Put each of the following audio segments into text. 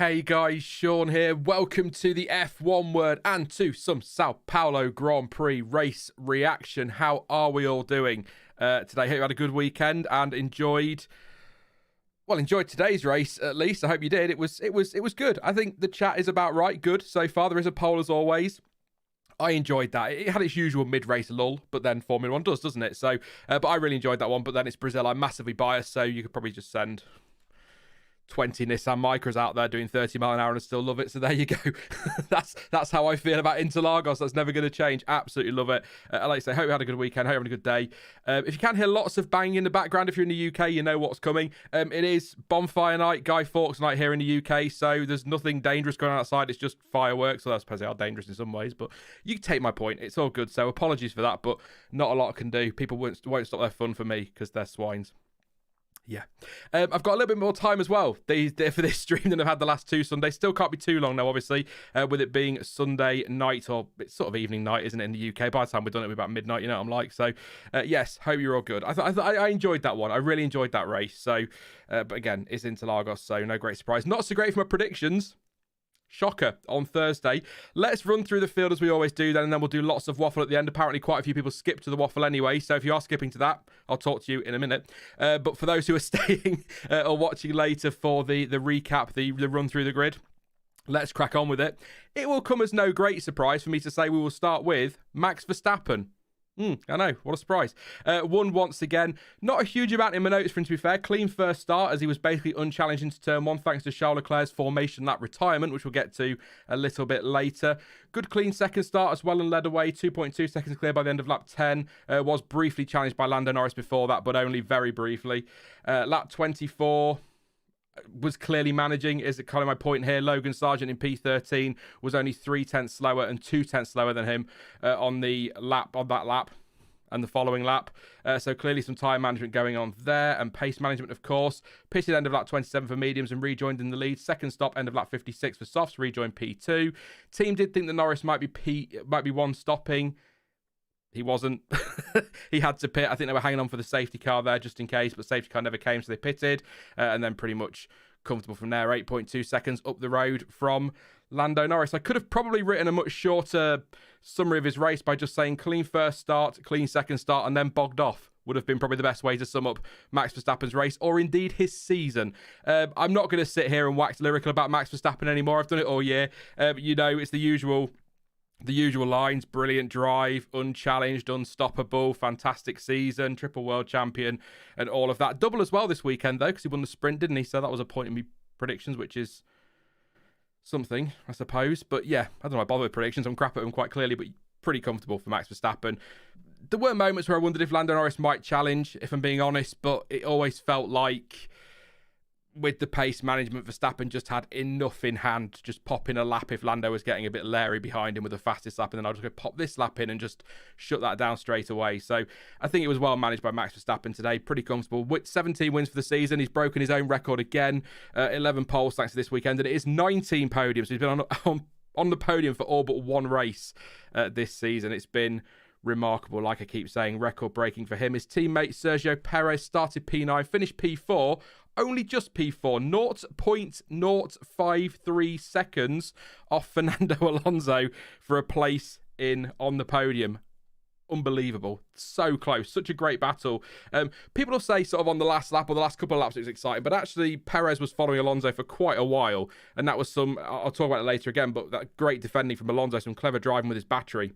Hey guys, Sean here. Welcome to the F1 Word and to some Sao Paulo Grand Prix race reaction. How are we all doing today? Hope you had a good weekend and enjoyed today's race at least. I hope you did. It was good. I think the chat is about right. Good so far. There is a poll as always. I enjoyed that. It had its usual mid-race lull, but then Formula One doesn't it? So, but I really enjoyed that one. But then it's Brazil. I'm massively biased, so you could probably just send 20 Nissan Micras out there doing 30 mile an hour and still love it. So there you go. that's how I feel about Interlagos. That's never going to change. Absolutely love it. Like I say, hope you had a good weekend. Hope you had a good day. If you can hear lots of banging in the background, if you're in the UK, you know what's coming. It is bonfire night, Guy Fawkes night here in the UK. So there's nothing dangerous going on outside. It's just fireworks. So I suppose they are dangerous in some ways, but you take my point. It's all good. So apologies for that, but not a lot I can do. People won't stop their fun for me because they're swines. Yeah. I've got a little bit more time as well for this stream than I've had the last two Sundays. Still can't be too long now, obviously, with it being Sunday night, or it's sort of evening night, isn't it, in the UK? By the time we're done, it'll be about midnight, you know what I'm like. So, yes, hope you're all good. I enjoyed that one. I really enjoyed that race. So, but again, it's Interlagos, so no great surprise. Not so great for my predictions. Shocker on Thursday. Let's run through the field as we always do then, and then we'll do lots of waffle at the end. Apparently quite a few people skip to the waffle anyway, so if you are skipping to that, I'll talk to you in a minute. But for those who are staying or watching later for the recap, the run through the grid, let's crack on with it. It will come as no great surprise for me to say we will start with Max Verstappen. I know, what a surprise. Won once again. Not a huge amount in my notes for him, to be fair. Clean first start, as he was basically unchallenged into turn one, thanks to Charles Leclerc's formation lap retirement, which we'll get to a little bit later. Good clean second start as well and led away. 2.2 seconds clear by the end of lap 10. Was briefly challenged by Lando Norris before that, but only very briefly. Lap 24... was clearly managing, is kind of my point here. Logan Sargent in P13 was only 0.3 slower and 0.2 slower than him on that lap and the following lap. So clearly some tyre management going on there, and pace management, of course. Pitted end of lap 27 for mediums and rejoined in the lead. Second stop end of lap 56 for softs, rejoined P2. Team did think that Norris might be one stopping. He wasn't. He had to pit. I think they were hanging on for the safety car there just in case, but safety car never came, so they pitted. And then pretty much comfortable from there. 8.2 seconds up the road from Lando Norris. I could have probably written a much shorter summary of his race by just saying clean first start, clean second start, and then bogged off. Would have been probably the best way to sum up Max Verstappen's race, or indeed his season. I'm not going to sit here and wax lyrical about Max Verstappen anymore. I've done it all year. You know, it's the usual lines: brilliant drive, unchallenged, unstoppable, fantastic season, triple world champion, and all of that. Double as well this weekend, though, because he won the sprint, didn't he? So that was a point in my predictions, which is something, I suppose. But yeah, I don't know, I bother with predictions. I'm crap at them quite clearly, but pretty comfortable for Max Verstappen. There were moments where I wondered if Lando Norris might challenge, if I'm being honest, but it always felt like with the pace management, Verstappen just had enough in hand to just pop in a lap if Lando was getting a bit leery behind him with the fastest lap, and then I'll just go pop this lap in and just shut that down straight away. So I think it was well managed by Max Verstappen today. Pretty comfortable. With 17 wins for the season, he's broken his own record again. 11 poles thanks to this weekend, and it is 19 podiums. So he's been on the podium for all but one race this season. It's been remarkable, like I keep saying, record breaking for him. His teammate Sergio Perez started P9, finished P4, only just P4, 0.053 seconds off Fernando Alonso for a place on the podium. Unbelievable. So close. Such a great battle. People will say sort of on the last lap or the last couple of laps it was exciting, but actually Perez was following Alonso for quite a while, and that was I'll talk about it later again, but that great defending from Alonso, some clever driving with his battery.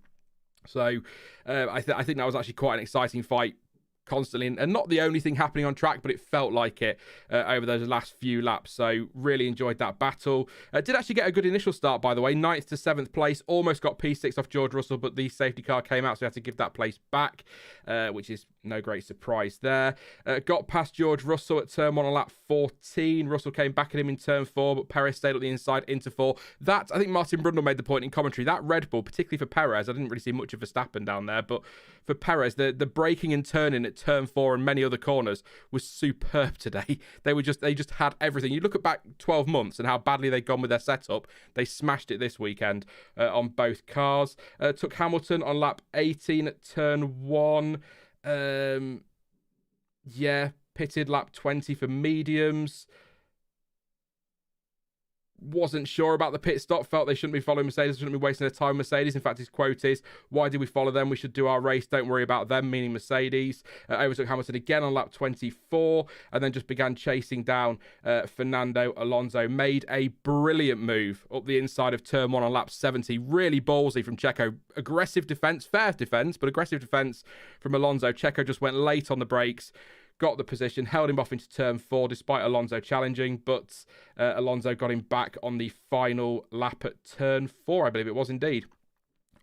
So I think that was actually quite an exciting fight constantly, and not the only thing happening on track, but it felt like it over those last few laps. So really enjoyed that battle. Did actually get a good initial start, by the way, 9th to 7th place. Almost got P6 off George Russell, but the safety car came out, so we had to give that place back, which is no great surprise there. Got past George Russell at turn 1 on lap 14. Russell came back at him in turn 4, but Perez stayed at the inside into 4. That, I think Martin Brundle made the point in commentary, that Red Bull, particularly for Perez, I didn't really see much of Verstappen down there, but for Perez, the braking and turning at turn 4 and many other corners was superb today. They just had everything. You look at back 12 months and how badly they'd gone with their setup. They smashed it this weekend on both cars. Took Hamilton on lap 18 at turn 1. Pitted lap 20 for mediums. wasn't sure about the pit stop, felt they shouldn't be following Mercedes, shouldn't be wasting their time with Mercedes. In fact, his quote is, why did we follow them? We should do our race, don't worry about them, meaning Mercedes. Overtook Hamilton again on lap 24, and then just began chasing down Fernando Alonso. Made a brilliant move up the inside of turn 1 on lap 70. Really ballsy from Checo. Aggressive defence, fair defence, but aggressive defence from Alonso. Checo just went late on the brakes, got the position, held him off into turn 4 despite Alonso challenging, but Alonso got him back on the final lap at turn 4, I believe it was indeed.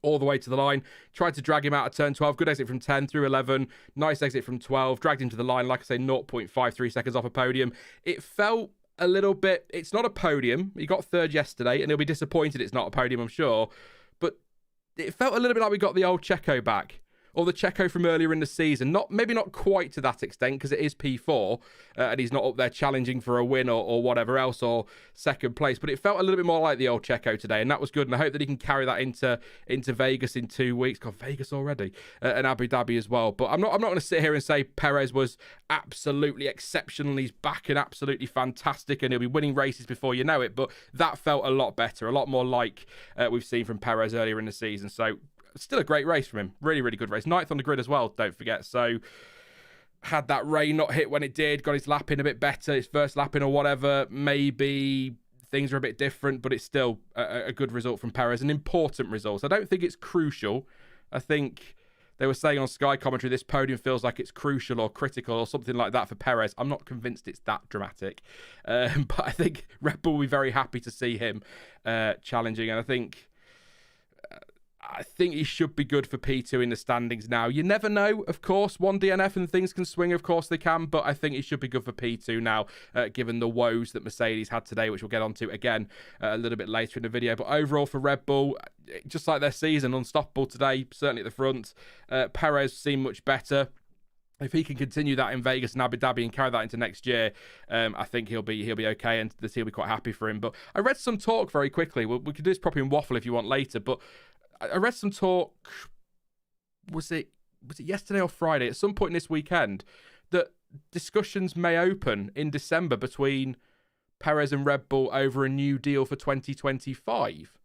All the way to the line, tried to drag him out of turn 12, good exit from 10 through 11, nice exit from 12, dragged him to the line, like I say, 0.53 seconds off a podium. It felt a little bit, it's not a podium, he got third yesterday, and he'll be disappointed it's not a podium, I'm sure, but it felt a little bit like we got the old Checo back. Or the Checo from earlier in the season. Maybe not quite to that extent, because it is P4, and he's not up there challenging for a win or whatever else, or second place. But it felt a little bit more like the old Checo today, and that was good. And I hope that he can carry that into Vegas in 2 weeks. God, Vegas already, and Abu Dhabi as well. But I'm not going to sit here and say Perez was absolutely exceptional. He's back and absolutely fantastic, and he'll be winning races before you know it. But that felt a lot better, a lot more like we've seen from Perez earlier in the season. So still a great race from him. Really, really good race. 9th on the grid as well, don't forget. So had that rain not hit when it did, got his lap in a bit better, his first lap in or whatever, maybe things are a bit different, but it's still a good result from Perez, an important result. I don't think it's crucial. I think they were saying on Sky commentary, this podium feels like it's crucial or critical or something like that for Perez. I'm not convinced it's that dramatic. But I think Red Bull will be very happy to see him challenging. And I think he should be good for P2 in the standings now. You never know, of course. One DNF and things can swing, of course they can, but I think he should be good for P2 now, given the woes that Mercedes had today, which we'll get onto again a little bit later in the video. But overall for Red Bull, just like their season, unstoppable today, certainly at the front. Perez seemed much better. If he can continue that in Vegas and Abu Dhabi and carry that into next year, I think he'll be okay, and the team will be quite happy for him. But I read some talk very quickly. We could do this properly in Waffle if you want later, but I read some talk, was it yesterday or Friday, at some point in this weekend, that discussions may open in December between Perez and Red Bull over a new deal for 2025,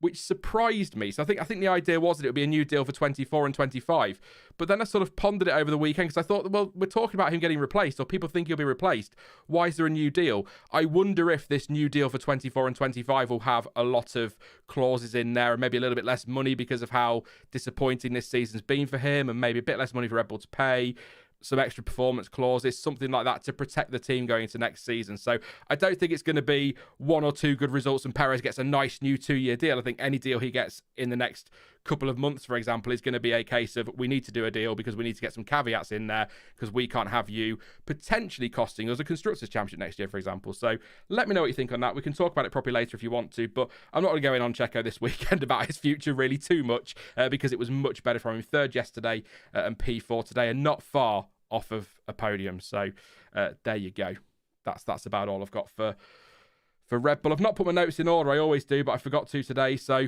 which surprised me. So I think the idea was that it would be a new deal for 24 and 25. But then I sort of pondered it over the weekend, because I thought, well, we're talking about him getting replaced, or people think he'll be replaced. Why is there a new deal? I wonder if this new deal for 24 and 25 will have a lot of clauses in there, and maybe a little bit less money because of how disappointing this season's been for him, and maybe a bit less money for Red Bull to pay, some extra performance clauses, something like that to protect the team going into next season. So I don't think it's going to be 1 or 2 good results and Perez gets a nice new 2-year deal. I think any deal he gets in the next couple of months, for example, is going to be a case of we need to do a deal because we need to get some caveats in there, because we can't have you potentially costing us a Constructors' Championship next year, for example. So let me know what you think on that. We can talk about it properly later if you want to, but I'm not going to go in on Checo this weekend about his future really too much, because it was much better from him. 3rd yesterday and P4 today, and not far off of a podium. So there you go. That's about all I've got for Red Bull. I've not put my notes in order. I always do, but I forgot to today. So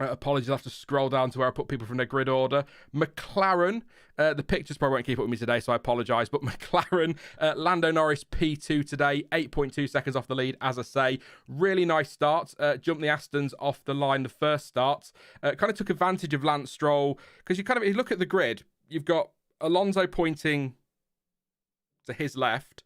apologies, I'll have to scroll down to where I put people from their grid order. McLaren, the pictures probably won't keep up with me today, so I apologise. But McLaren, Lando Norris P2 today, 8.2 seconds off the lead, as I say. Really nice start. Jumped the Astons off the line the first start. Kind of took advantage of Lance Stroll, because you look at the grid, you've got Alonso pointing to his left.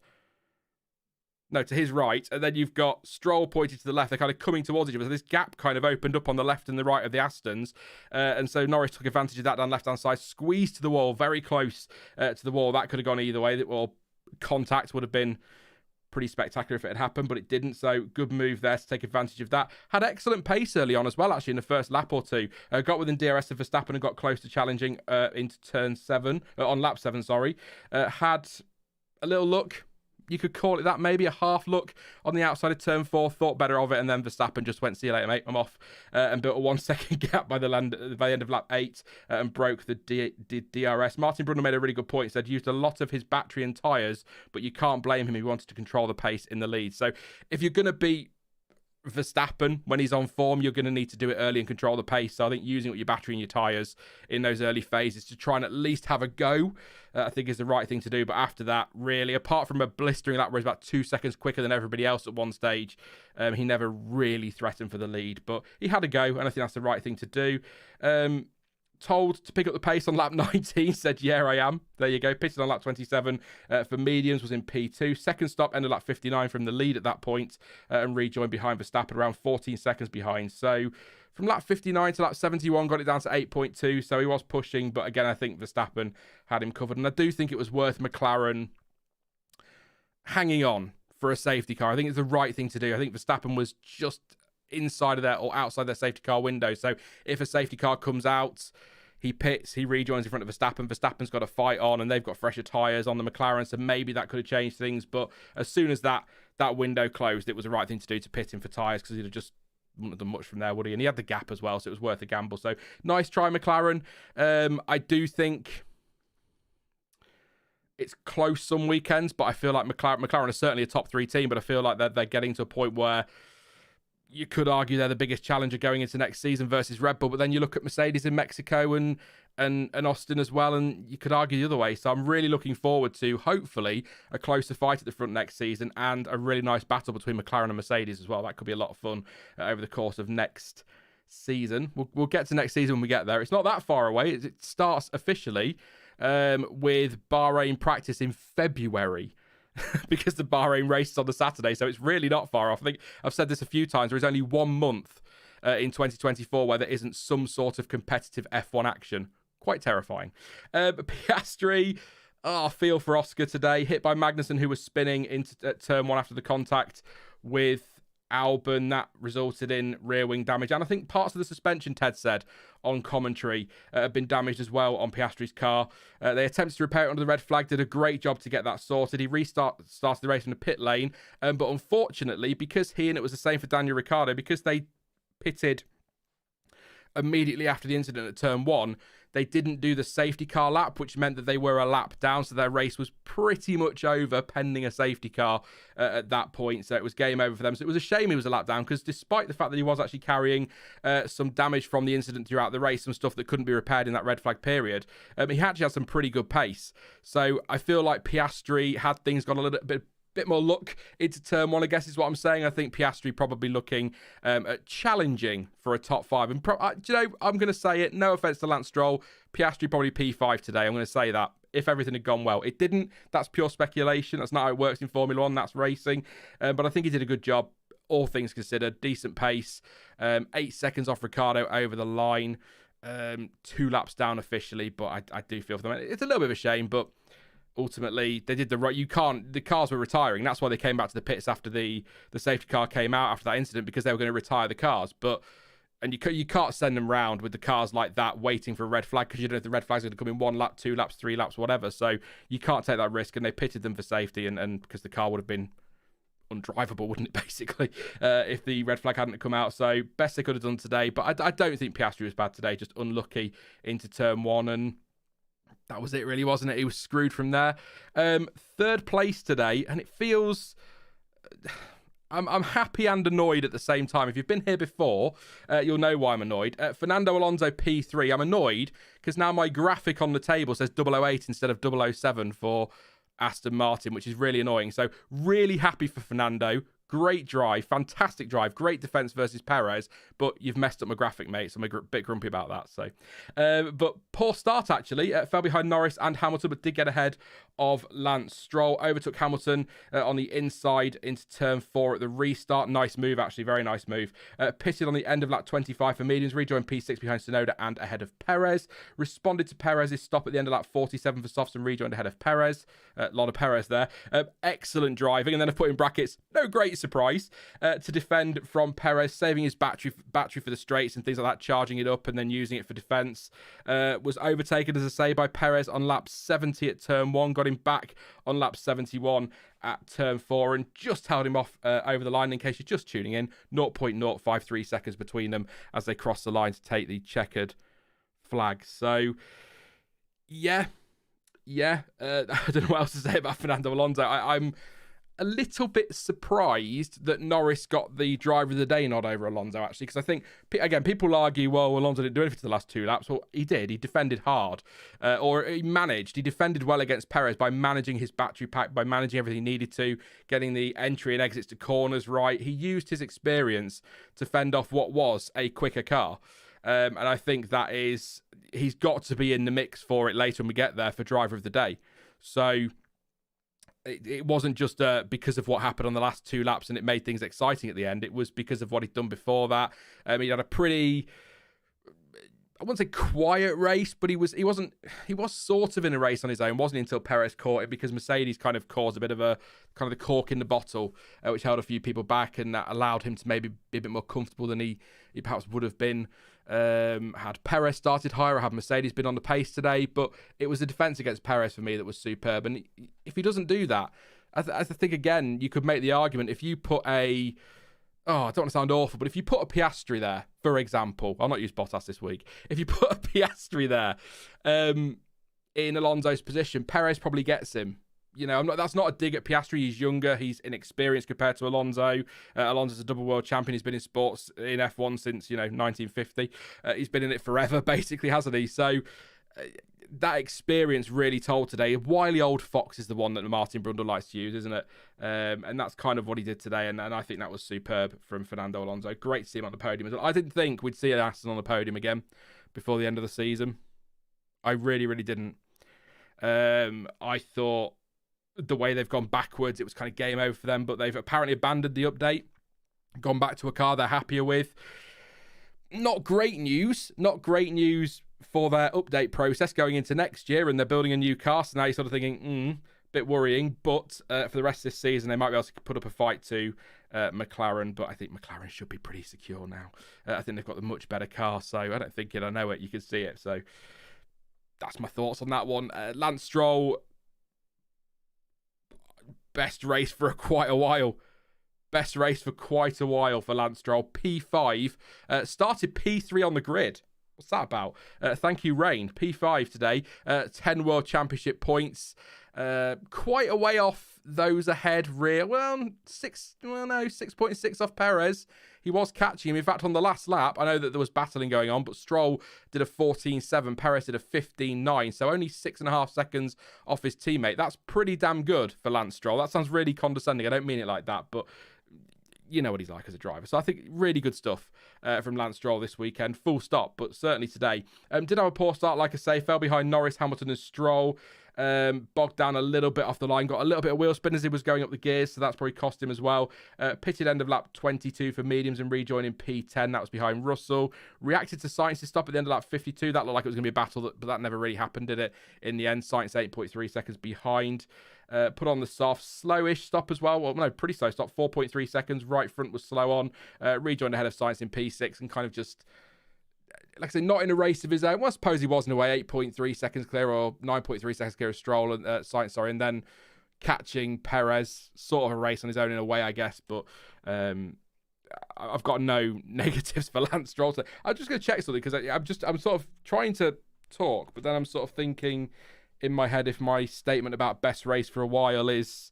No, to his right. And then you've got Stroll pointing to the left. They're kind of coming towards each other. So this gap kind of opened up on the left and the right of the Astons. And so Norris took advantage of that down left-hand side. Squeezed to the wall, very close to the wall. That could have gone either way. Well, contact would have been pretty spectacular if it had happened, but it didn't. So good move there to take advantage of that. Had excellent pace early on as well, actually, in the first lap or two. Got within DRS of Verstappen and got close to challenging into turn 7, on lap 7, sorry. Had a little look, you could call it that, maybe a half look on the outside of turn 4, thought better of it, and then Verstappen just went, see you later, mate, I'm off, and built a 1 second gap by the end of lap 8 and broke the DRS. Martin Brundle made a really good point. He said used a lot of his battery and tyres, but you can't blame him. He wanted to control the pace in the lead. So if you're going to beat Verstappen, when he's on form, you're going to need to do it early and control the pace. So I think using up your battery and your tyres in those early phases to try and at least have a go, I think is the right thing to do. But after that, really, apart from a blistering lap where he's about 2 seconds quicker than everybody else at one stage, he never really threatened for the lead. But he had a go, and I think that's the right thing to do. Told to pick up the pace on lap 19, said, yeah, I am. There you go. Pitted on lap 27 for mediums, was in P2. Second stop, ended lap 59 from the lead at that point, and rejoined behind Verstappen, around 14 seconds behind. So from lap 59 to lap 71, got it down to 8.2. So he was pushing, but again, I think Verstappen had him covered. And I do think it was worth McLaren hanging on for a safety car. I think it's the right thing to do. I think Verstappen was just inside of their or outside their safety car window. So if a safety car comes out, he pits, he rejoins in front of Verstappen. Verstappen's got a fight on, and they've got fresher tyres on the McLaren, so maybe that could have changed things. But as soon as that window closed, it was the right thing to do to pit him for tyres, because he'd have just wouldn't have done much from there, would he? And he had the gap as well, so it was worth a gamble. So nice try, McLaren. I do think it's close some weekends, but I feel like McLaren are certainly a top 3 team, but I feel like they're getting to a point where you could argue they're the biggest challenger going into next season versus Red Bull. But then you look at Mercedes in Mexico and Austin as well, and you could argue the other way. So I'm really looking forward to, hopefully, a closer fight at the front next season, and a really nice battle between McLaren and Mercedes as well. That could be a lot of fun over the course of next season. We'll get to next season when we get there. It's not that far away. It starts officially with Bahrain practice in February. Because the Bahrain race is on the Saturday, so it's really not far off. I think I've said this a few times. There is only 1 month in 2024 where there isn't some sort of competitive F1 action. Quite terrifying. Piastri, I feel for Oscar today. Hit by Magnussen, who was spinning into turn 1 after the contact with Albon. That resulted in rear wing damage, and I think parts of the suspension, Ted said on commentary, have been damaged as well on Piastri's car. They attempted to repair it under the red flag, did a great job to get that sorted. He started the race in the pit lane, but unfortunately, because and it was the same for Daniel Ricciardo, because they pitted immediately after the incident at turn 1, they didn't do the safety car lap, which meant that they were a lap down, so their race was pretty much over pending a safety car at that point. So it was game over for them. So it was a shame he was a lap down, because despite the fact that he was actually carrying some damage from the incident throughout the race, some stuff that couldn't be repaired in that red flag period, he actually had some pretty good pace. So I feel like Piastri, had things gone a little bit more luck into turn 1, I guess is what I'm saying. I think Piastri probably looking at challenging for a top 5. And I'm going to say it, no offense to Lance Stroll, Piastri probably P5 today. I'm going to say that if everything had gone well. It didn't. That's pure speculation. That's not how it works in Formula One. That's racing. But I think he did a good job, all things considered. Decent pace. 8 seconds off Ricciardo over the line. 2 laps down officially, but I do feel for them. It's a little bit of a shame, but ultimately they did the right. The cars were retiring. That's why they came back to the pits after the safety car came out after that incident, because they were going to retire the cars. And you can't send them round with the cars like that waiting for a red flag, because you don't know if the red flag's going to come in 1 lap, 2 laps, 3 laps, whatever. So you can't take that risk, and they pitted them for safety, and because the car would have been undrivable, wouldn't it, basically, if the red flag hadn't come out. So best they could have done today. But I don't think Piastri was bad today, just unlucky into turn 1, and that was it, really, wasn't it? He was screwed from there. 3rd place today, and it feels... I'm happy and annoyed at the same time. If you've been here before, you'll know why I'm annoyed. Fernando Alonso P3. I'm annoyed because now my graphic on the table says 008 instead of 007 for Aston Martin, which is really annoying. So really happy for Fernando. Great drive, fantastic drive, great defense versus Perez, but you've messed up my graphic, mate, so I'm a bit grumpy about that. So, but poor start, actually. Fell behind Norris and Hamilton, but did get ahead of Lance Stroll. Overtook Hamilton on the inside into turn 4 at the restart. Nice move, actually, very nice move. Pitted on the end of lap 25 for mediums, rejoined P6 behind Tsunoda and ahead of Perez. Responded to Perez's stop at the end of lap 47 for softs and rejoined ahead of Perez. A lot of Perez there. Excellent driving, and then I've put in brackets, no great surprise, to defend from Perez, saving his battery for the straights and things like that, charging it up and then using it for defense. Was overtaken, as I say, by Perez on lap 70 at turn 1, got him back on lap 71 at turn 4 and just held him off over the line. In case you're just tuning in, 0.053 seconds between them as they cross the line to take the checkered flag. So yeah, I don't know what else to say about Fernando Alonso. I'm a little bit surprised that Norris got the driver of the day nod over Alonso, actually, because I think, again, people argue, well, Alonso didn't do anything for the last 2 laps. Well, he did. He defended hard, or he defended well against Perez by managing his battery pack, by managing everything he needed to, getting the entry and exits to corners right. He used his experience to fend off what was a quicker car. And I think he's got to be in the mix for it later when we get there for driver of the day. So it wasn't just because of what happened on the last 2 laps and it made things exciting at the end. It was because of what he'd done before that. He had a pretty, I wouldn't say quiet race, but he was sort of in a race on his own. Wasn't until Perez caught it, because Mercedes kind of caused a bit of a kind of the cork in the bottle, which held a few people back, and that allowed him to maybe be a bit more comfortable than he perhaps would have been. Had Perez started higher, or had Mercedes been on the pace today, but it was the defense against Perez for me that was superb. And if he doesn't do that, I think, again, you could make the argument, if you put I don't want to sound awful, but if you put a Piastri there, for example, I'll not use Bottas this week. If you put a Piastri there in Alonso's position, Perez probably gets him. You know, that's not a dig at Piastri. He's younger. He's inexperienced compared to Alonso. Alonso's a double world champion. He's been in sports in F1 since, 1950. He's been in it forever, basically, hasn't he? So that experience really told today. Wily old fox is the one that Martin Brundle likes to use, isn't it? And that's kind of what he did today. And I think that was superb from Fernando Alonso. Great to see him on the podium as well. I didn't think we'd see an Aston on the podium again before the end of the season. I really, really didn't. I thought the way they've gone backwards, it was kind of game over for them, but they've apparently abandoned the update, gone back to a car they're happier with. Not great news for their update process going into next year, and they're building a new car, so now you're sort of thinking, bit worrying, but for the rest of this season, they might be able to put up a fight to McLaren, but I think McLaren should be pretty secure now. I think they've got the much better car, so I don't think I know it, you can see it, so that's my thoughts on that one. Lance Stroll, best race for quite a while. Best race for quite a while for Lance Stroll. P5. Started P3 on the grid. What's that about? Thank you, Rain. P5 today. 10 World Championship points. Quite a way off those ahead. 6.6 off Perez. He was catching him. In fact, on the last lap, I know that there was battling going on, but Stroll did a 14.7. Perez did a 15.9. So only 6.5 seconds off his teammate. That's pretty damn good for Lance Stroll. That sounds really condescending. I don't mean it like that, but you know what he's like as a driver. So I think really good stuff from Lance Stroll this weekend. Full stop, but certainly today. Did have a poor start, like I say. Fell behind Norris, Hamilton and Stroll. Bogged down a little bit off the line. Got a little bit of wheel spin as he was going up the gears, so that's probably cost him as well. Pitted end of lap 22 for mediums and rejoining P10. That was behind Russell. Reacted to Sainz's stop at the end of lap 52. That looked like it was going to be a battle, but that never really happened, did it? In the end, Sainz 8.3 seconds behind. Put on the soft, slowish stop as well. Well, no, pretty slow stop, 4.3 seconds. Right front was slow on. Rejoined ahead of Sainz in P6 and kind of just, like I say, not in a race of his own. Well, I suppose he was in a way, 8.3 seconds clear or 9.3 seconds clear of Stroll and Sainz, and then catching Perez, sort of a race on his own in a way, I guess. But I've got no negatives for Lance Stroll. So I'm just going to check something because I'm sort of trying to talk, but then I'm sort of thinking in my head if my statement about best race for a while is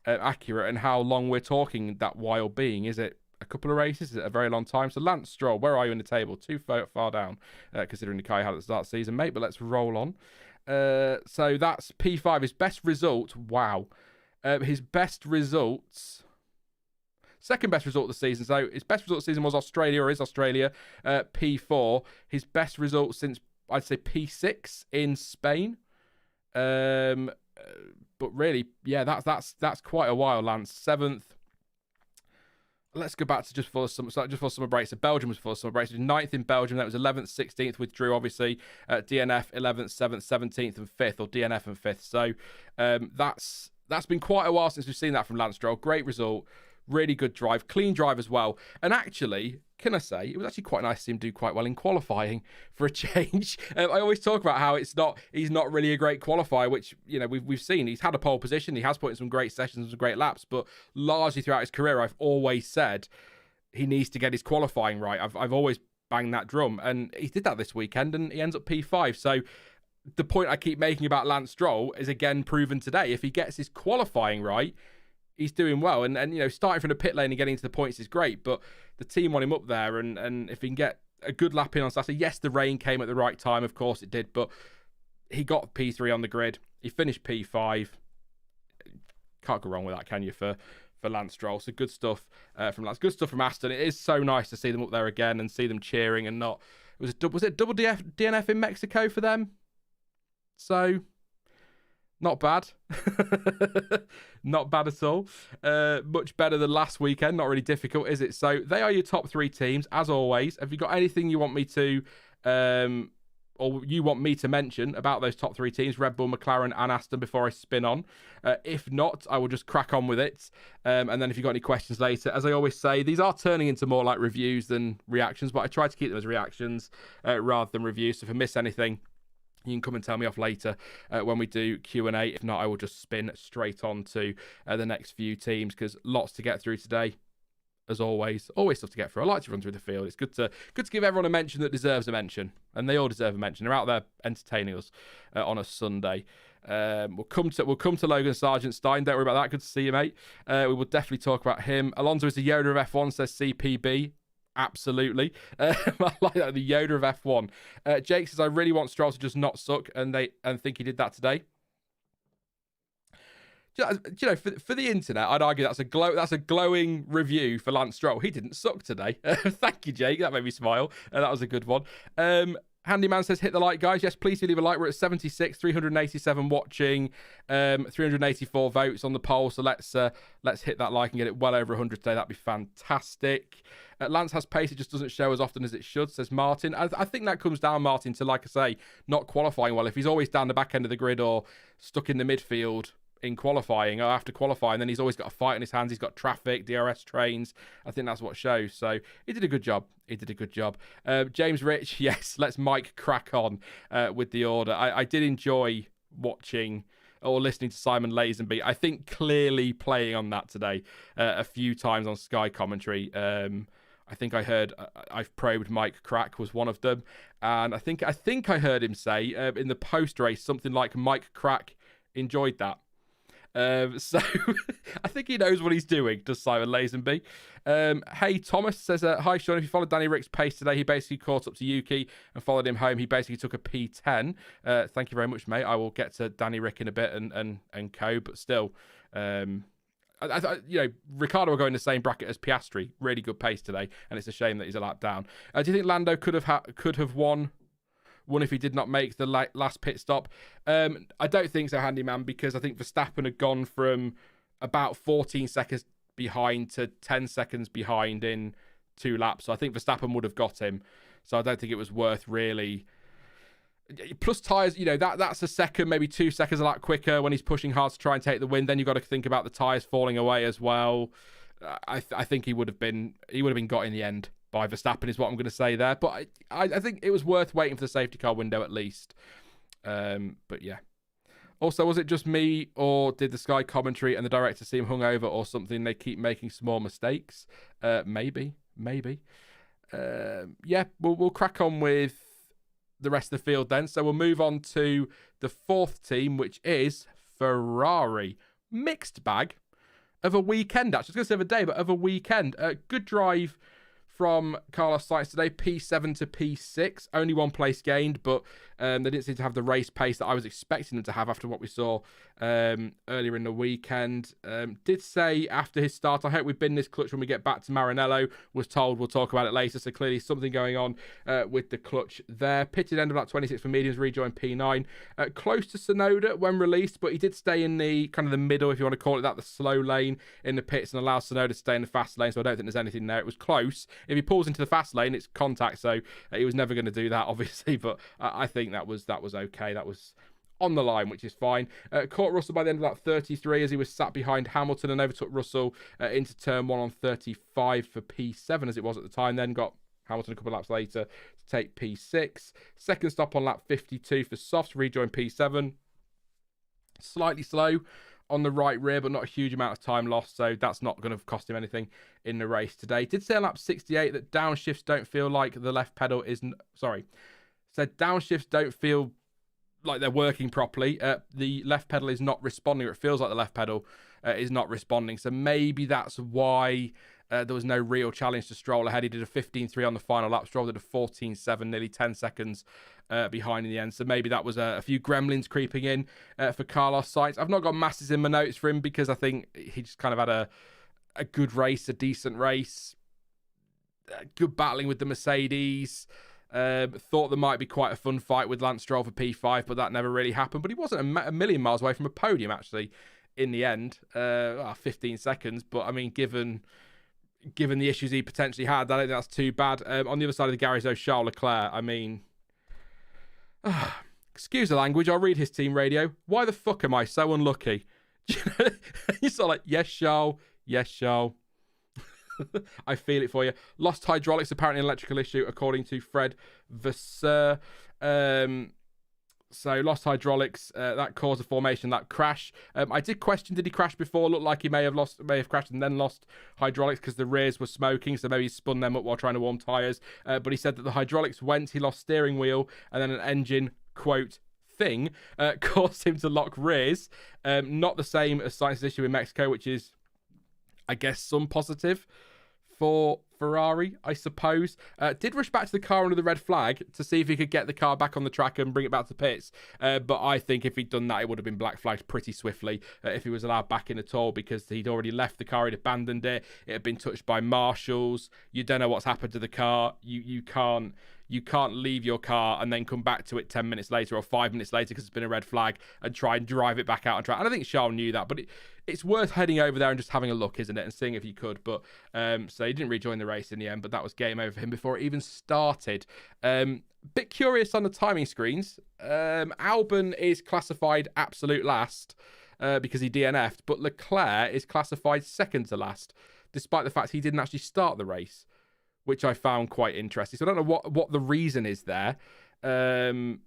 accurate and how long we're talking that while being. Is it a couple of races? Is it a very long time? So Lance Stroll, where are you in the table? Too far down, considering the car you had at the start of the season, mate, but let's roll on. So that's P5. His best result, wow. His best results, second best result of the season. So his best result of the season was Australia, or is Australia, P4. His best result since, I'd say, P6 in Spain. But really, yeah, that's quite a while, Lance. 7th. Let's go back to just for summer breaks. So Belgium was for summer breaks. It was 9th in Belgium. That was 11th, 16th. Withdrew, obviously. DNF 11th, 7th, 17th, and 5th, or DNF and 5th. So that's been quite a while since we've seen that from Lance Stroll. Great result. Really good drive. Clean drive as well. And actually, can I say, it was actually quite nice to see him do quite well in qualifying for a change. I always talk about how he's not really a great qualifier, which, you know, we've seen. He's had a pole position. He has put in some great sessions, some great laps, but largely throughout his career, I've always said he needs to get his qualifying right. I've always banged that drum, and he did that this weekend, and he ends up P5. So the point I keep making about Lance Stroll is again proven today. If he gets his qualifying right, he's doing well. And starting from the pit lane and getting to the points is great, but the team want him up there. And if he can get a good lap in on Saturday, yes, the rain came at the right time, of course it did, but he got P3 on the grid. He finished P5. Can't go wrong with that, can you, for Lance Stroll? So good stuff from Lance. Good stuff from Aston. It is so nice to see them up there again and see them cheering and not... Was it double DNF in Mexico for them? So, not bad. Not bad at all. Much better than last weekend. Not really difficult, is it? So, they are your top 3 teams, as always. Have you got anything you want me to... or you want me to mention about those top 3 teams, Red Bull, McLaren and Aston, before I spin on? If not, I will just crack on with it. And then if you've got any questions later, as I always say, these are turning into more like reviews than reactions, but I try to keep them as reactions rather than reviews. So if I miss anything, you can come and tell me off later when we do Q&A. If not, I will just spin straight on to the next few teams, because lots to get through today. As always stuff to get through. I like to run through the field. It's good to give everyone a mention that deserves a mention, and they all deserve a mention. They're out there entertaining us on a Sunday. We'll come to Logan Sargent Stein. Don't worry about that. Good to see you, mate. We will definitely talk about him. Alonso is the Yoda of F1, says CPB. Absolutely. I like that, the Yoda of F1. Jake says, I really want Stroll to just not suck, and think he did that today. For the internet, I'd argue that's a glowing review for Lance Stroll. He didn't suck today. Thank you, Jake. That made me smile. That was a good one. Handyman says, hit the like, guys. Yes, please do leave a like. We're at 76, 387 watching, 384 votes on the poll. So let's hit that like and get it well over 100 today. That'd be fantastic. Lance has pace. It just doesn't show as often as it should, says Martin. I think that comes down, Martin, to, like I say, not qualifying well. If he's always down the back end of the grid or stuck in the midfield in qualifying or after qualifying, then he's always got a fight on his hands. He's got traffic, DRS trains. I think that's what shows. So he did a good job. James Rich, yes, let's Mike crack on with the order. I did enjoy watching or listening to Simon Lazenby. I think clearly playing on that today a few times on Sky commentary. I think I heard I've probed Mike Crack was one of them, and I think I heard him say in the post race something like Mike Crack enjoyed that. So I think he knows what he's doing, does Simon Lazenby. Hey, Thomas says, hi, Sean. If you followed Danny Rick's pace today, he basically caught up to Yuki and followed him home. He basically took a P10. Thank you very much, mate. I will get to Danny Rick in a bit and co, but still, Ricciardo will go in the same bracket as Piastri. Really good pace today, and it's a shame that he's a lap down. Do you think Lando could have won if he did not make the last pit stop? I don't think so, Handyman, because I think Verstappen had gone from about 14 seconds behind to 10 seconds behind in 2 laps. So I think Verstappen would have got him. So I don't think it was worth really. Plus tyres, that's a second, maybe 2 seconds a lap quicker when he's pushing hard to try and take the win. Then you've got to think about the tyres falling away as well. I think he would have been got in the end by Verstappen is what I'm going to say there. But I think it was worth waiting for the safety car window at least. But yeah. Also, was it just me, or did the Sky commentary and the director seem hungover or something? They keep making small mistakes. Maybe. Yeah, we'll crack on with the rest of the field then. So we'll move on to the 4th team, which is Ferrari. Mixed bag of a weekend, actually. I was going to say of a day, but of a weekend. Good drive from Carlos Sainz today, P7 to P6, only 1 place gained, but they didn't seem to have the race pace that I was expecting them to have after what we saw earlier in the weekend. Did say after his start, I hope we bin this clutch when we get back to Maranello. Was told we'll talk about it later, so clearly something going on with the clutch there. Pitted end of lap 26 for mediums, rejoined P9. Close to Tsunoda when released, but he did stay in the kind of the middle, if you want to call it that, the slow lane in the pits, and allowed Tsunoda to stay in the fast lane, so I don't think there's anything there. It was close. If he pulls into the fast lane, it's contact, so he was never going to do that, obviously, but I think that was okay. That was on the line, which is fine. Caught Russell by the end of lap 33 as he was sat behind Hamilton and overtook Russell into turn 1 on 35 for P7 as it was at the time, then got Hamilton a couple of laps later to take P6. Second stop on lap 52 for Softs, rejoined P7. Slightly slow on the right rear, but not a huge amount of time lost, so that's not going to cost him anything in the race today. Did say on lap 68 that downshifts don't feel like the left pedal isn't... Said downshifts don't feel like they're working properly. The left pedal is not responding, or it feels like the left pedal is not responding. So maybe that's why there was no real challenge to Stroll ahead. He did a 15.3 on the final lap. Stroll did a 14.7, nearly 10 seconds behind in the end. So maybe that was a few gremlins creeping in for Carlos Sainz. I've not got masses in my notes for him because I think he just kind of had a good race, a decent race, good battling with the Mercedes. Thought there might be quite a fun fight with Lance Stroll for P5, but that never really happened. But he wasn't a million miles away from a podium, actually, in the end. 15 seconds. But, I mean, given the issues he potentially had, I don't think that's too bad. On the other side of the garage, though, Charles Leclerc, I mean... excuse the language, I'll read his team radio. Why the fuck am I so unlucky? You're sort of like, yes, Charles. Yes, Charles. I feel it for you. Lost hydraulics, apparently an electrical issue, according to Fred Vasseur. So lost hydraulics, that caused a formation lap crash. I did question, did he crash before? Looked like he may have crashed and then lost hydraulics because the rears were smoking, so maybe he spun them up while trying to warm tyres. But he said that the hydraulics went, he lost steering wheel, and then an engine, quote, thing, caused him to lock rears. Not the same as Sainz's issue in Mexico, which is, I guess, some positive for Ferrari, I suppose. Did rush back to the car under the red flag to see if he could get the car back on the track and bring it back to pits. But I think if he'd done that, it would have been black flagged pretty swiftly if he was allowed back in at all, because he'd already left the car, he'd abandoned it. It had been touched by marshals. You don't know what's happened to the car. You can't leave your car and then come back to it 10 minutes later or 5 minutes later because it's been a red flag and try and drive it back out on track. And I think Charles knew that, but it's worth heading over there and just having a look, isn't it? And seeing if you could. But so he didn't rejoin the race in the end, but that was game over for him before it even started. Bit curious on the timing screens. Albon is classified absolute last because he DNF'd, but Leclerc is classified second to last, despite the fact he didn't actually start the race, which I found quite interesting. So I don't know what the reason is there. I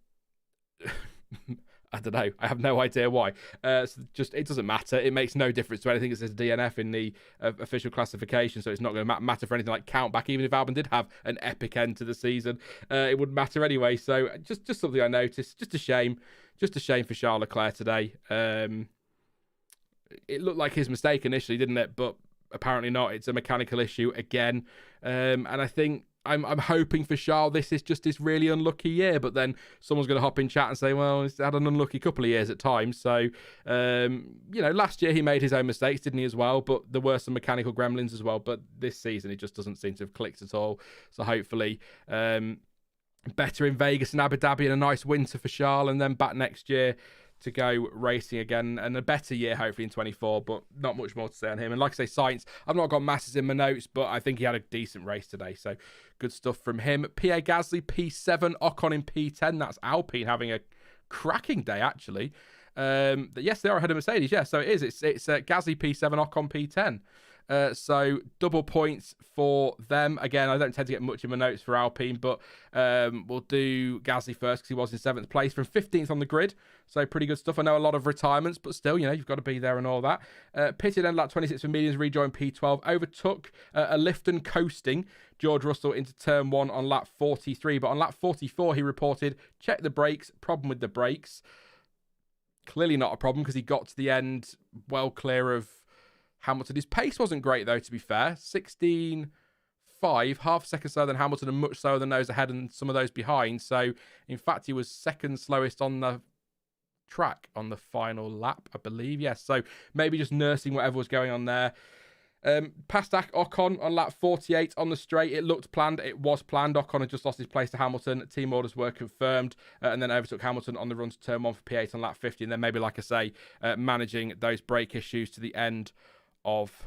don't know. I have no idea why. So just it doesn't matter. It makes no difference to anything that says DNF in the official classification. So it's not going to matter for anything like countback. Even if Albon did have an epic end to the season, it wouldn't matter anyway. So just something I noticed. Just a shame. Just a shame for Charles Leclerc today. It looked like his mistake initially, didn't it? But apparently not. It's a mechanical issue again. And I think I'm hoping for Charles this is just his really unlucky year, but then someone's going to hop in chat and say, well, he's had an unlucky couple of years at times. So, last year he made his own mistakes, didn't he, as well? But there were some mechanical gremlins as well. But this season it just doesn't seem to have clicked at all. So hopefully better in Vegas and Abu Dhabi and a nice winter for Charles, and then back next year to go racing again, and a better year hopefully in 24, but not much more to say on him. And like I say, Sainz, I've not got masses in my notes, but I think he had a decent race today, so good stuff from him. Pierre Gasly P7, Ocon in P10. That's Alpine having a cracking day, actually. Yes, they are ahead of Mercedes. Yeah, so it is. It's Gasly P7, Ocon P10. So double points for them. Again, I don't tend to get much in my notes for Alpine, but we'll do Gasly first because he was in 7th place from 15th on the grid. So pretty good stuff. I know a lot of retirements, but still, you've got to be there and all that. Pitted end lap 26 for mediums, rejoined P12. Overtook a lift and coasting George Russell into turn 1 on lap 43. But on lap 44, he reported, check the brakes, problem with the brakes. Clearly not a problem because he got to the end well clear of Hamilton. His pace wasn't great, though, to be fair. 16.5, half a second slower than Hamilton and much slower than those ahead and some of those behind. So, in fact, he was second slowest on the track on the final lap, I believe. Yes, so maybe just nursing whatever was going on there. Past Ocon on lap 48 on the straight. It looked planned. It was planned. Ocon had just lost his place to Hamilton. Team orders were confirmed, and then overtook Hamilton on the run to turn 1 for P8 on lap 50. And then maybe, like I say, managing those brake issues to the end of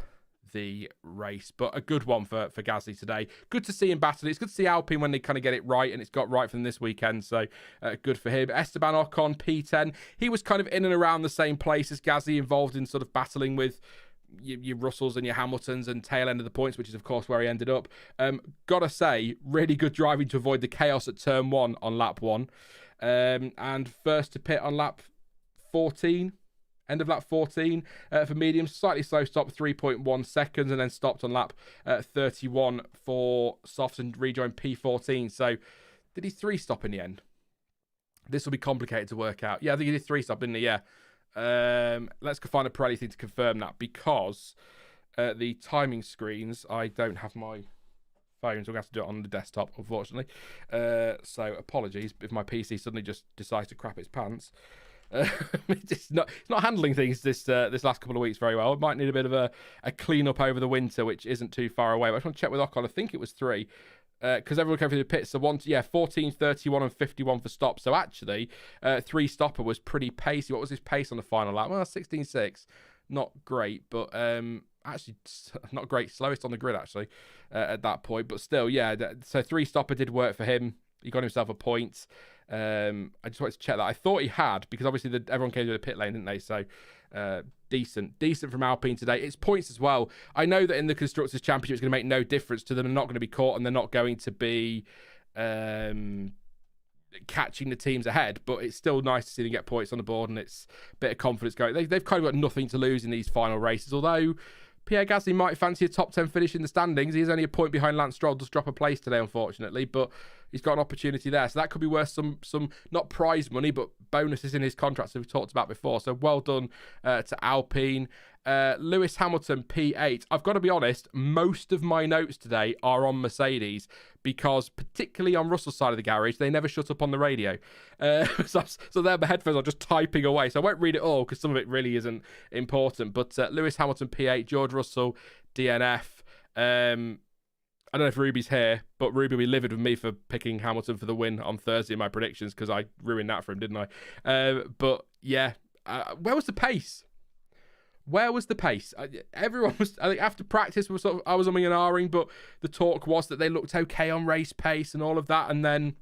the race. But a good one for Gasly today. Good to see him battle. It's good to see Alpine when they kind of get it right, and it's got right for them this weekend. So good for him. Esteban Ocon, P10. He was kind of in and around the same place as Gasly, involved in sort of battling with your Russells and your Hamiltons and tail end of the points, which is, of course, where he ended up. Gotta say, really good driving to avoid the chaos at turn 1 on lap 1. And first to pit on lap 14. End of lap 14 for mediums. Slightly slow stop, 3.1 seconds, and then stopped on lap 31 for softs and rejoined P14. So, did he 3-stop in the end? This will be complicated to work out. Yeah, I think he did 3-stop, didn't he? Yeah. Let's go find a Pirelli thing to confirm that, because the timing screens, I don't have my phone, so I'm going to have to do it on the desktop, unfortunately. So apologies if my PC suddenly just decides to crap its pants. It's not handling things this last couple of weeks very well. It might need a bit of a clean up over the winter, which isn't too far away. But I just want to check with Ocon. I think it was 3. Because everyone came through the pits, so 14, 31 and 51 for stop. So actually, 3 stopper was pretty pacey. What was his pace on the final lap? Well, 16.6. Not great, but actually not great. Slowest on the grid, actually, at that point. But still, yeah. So 3 stopper did work for him. He got himself a point. I just wanted to check that. I thought he had, because obviously everyone came to the pit lane, didn't they? So decent from Alpine today. It's points as well. I know that in the Constructors' Championship it's going to make no difference to them. They're not going to be caught, and they're not going to be catching the teams ahead, but it's still nice to see them get points on the board, and it's a bit of confidence going. They've kind of got nothing to lose in these final races, although Pierre Gasly might fancy a top 10 finish in the standings. He's only a point behind Lance Stroll, just drop a place today, unfortunately, but he's got an opportunity there. So that could be worth some not prize money, but bonuses in his contracts that we've talked about before. So well done to Alpine. Lewis Hamilton, P8. I've got to be honest, most of my notes today are on Mercedes, because particularly on Russell's side of the garage, they never shut up on the radio. So there, my headphones are just typing away. So I won't read it all, because some of it really isn't important. But Lewis Hamilton, P8. George Russell, DNF. I don't know if Ruby's here, but Ruby will be livid with me for picking Hamilton for the win on Thursday in my predictions, because I ruined that for him, didn't I? But yeah, where was the pace? Where was the pace? Everyone was, I think after practice, I was umming and ahhing, but the talk was that they looked okay on race pace and all of that. And then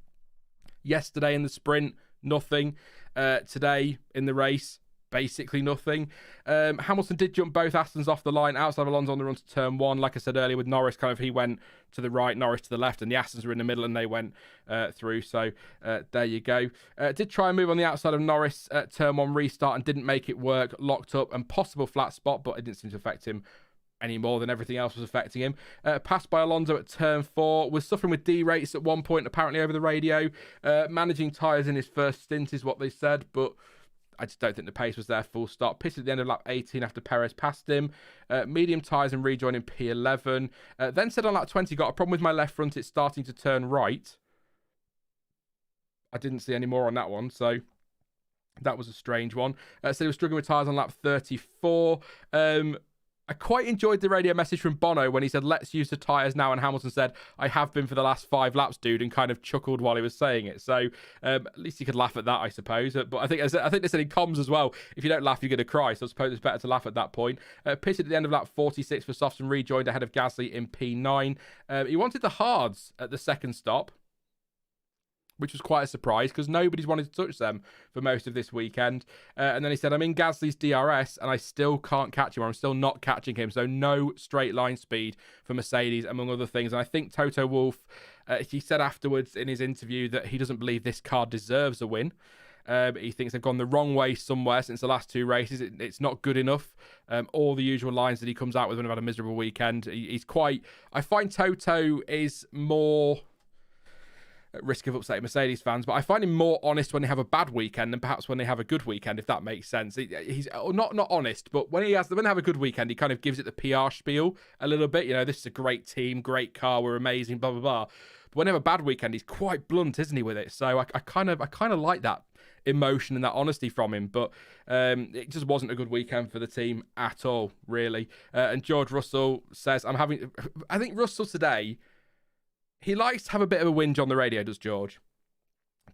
yesterday in the sprint, nothing. Today in the race, basically nothing. Hamilton did jump both Astons off the line outside of Alonso on the run to turn 1. Like I said earlier, with Norris, he went to the right, Norris to the left, and the Astons were in the middle, and they went through. So there you go. Did try and move on the outside of Norris at turn 1 restart and didn't make it work. Locked up and possible flat spot, but it didn't seem to affect him any more than everything else was affecting him. Passed by Alonso at turn 4. Was suffering with D-rates at one point, apparently over the radio. Managing tyres in his first stint is what they said, but I just don't think the pace was there, full stop. Pitted at the end of lap 18 after Perez passed him. Medium tyres and rejoining P11. Then said on lap 20, got a problem with my left front. It's starting to turn right. I didn't see any more on that one, so that was a strange one. Said he was struggling with tyres on lap 34. I quite enjoyed the radio message from Bono when he said, let's use the tyres now. And Hamilton said, I have been for the last 5 laps, dude, and kind of chuckled while he was saying it. So at least he could laugh at that, I suppose. But I think they said in comms as well, if you don't laugh, you're going to cry. So I suppose it's better to laugh at that point. Pitted at the end of lap 46 for softs and rejoined ahead of Gasly in P9. He wanted the hards at the second stop, which was quite a surprise because nobody's wanted to touch them for most of this weekend. And then he said, I'm in Gasly's DRS and I still can't catch him, or I'm still not catching him. So no straight line speed for Mercedes, among other things. And I think Toto Wolff, he said afterwards in his interview that he doesn't believe this car deserves a win. He thinks they've gone the wrong way somewhere since the last 2 races. It's not good enough. All the usual lines that he comes out with when I've had a miserable weekend. He's quite... I find Toto is more... at risk of upsetting Mercedes fans, but I find him more honest when they have a bad weekend than perhaps when they have a good weekend, if that makes sense. He's not honest, but when they have a good weekend, he kind of gives it the PR spiel a little bit. You know, this is a great team, great car, we're amazing, blah blah blah. But when they have a bad weekend, he's quite blunt, isn't he, with it? So I kind of like that emotion and that honesty from him, but it just wasn't a good weekend for the team at all, really. And George Russell says, I think Russell today, he likes to have a bit of a whinge on the radio, does George?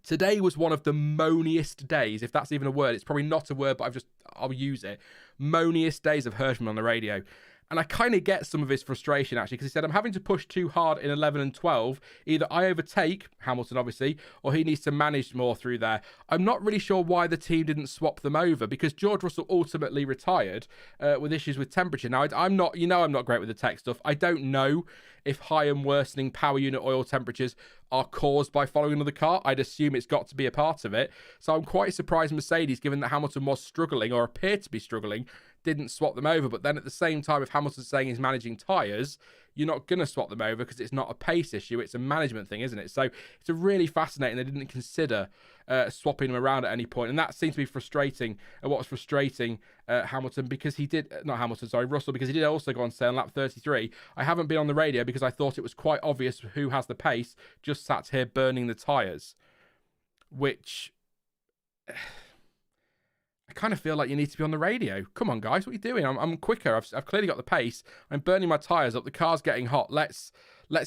Today was one of the moaniest days, if that's even a word. It's probably not a word, but I'll use it. Moaniest days I've heard from him on the radio. And I kind of get some of his frustration, actually, because he said, I'm having to push too hard in 11 and 12. Either I overtake, Hamilton obviously, or he needs to manage more through there. I'm not really sure why the team didn't swap them over, because George Russell ultimately retired with issues with temperature. Now, I'm not great with the tech stuff. I don't know if high and worsening power unit oil temperatures are caused by following another car. I'd assume it's got to be a part of it. So I'm quite surprised Mercedes, given that Hamilton was struggling or appeared to be struggling, didn't swap them over. But then at the same time, if Hamilton's saying he's managing tyres, you're not going to swap them over because it's not a pace issue. It's a management thing, isn't it? So it's a really fascinating. They didn't consider swapping them around at any point. And that seems to be frustrating. What was frustrating Hamilton, because he did, not Hamilton, sorry, Russell, because he did also go on sale on lap 33. I haven't been on the radio because I thought it was quite obvious who has the pace, just sat here burning the tyres. Which I kind of feel like you need to be on the radio. Come on, guys, what are you doing? I'm quicker. I've clearly got the pace. I'm burning my tyres up. The car's getting hot. Let's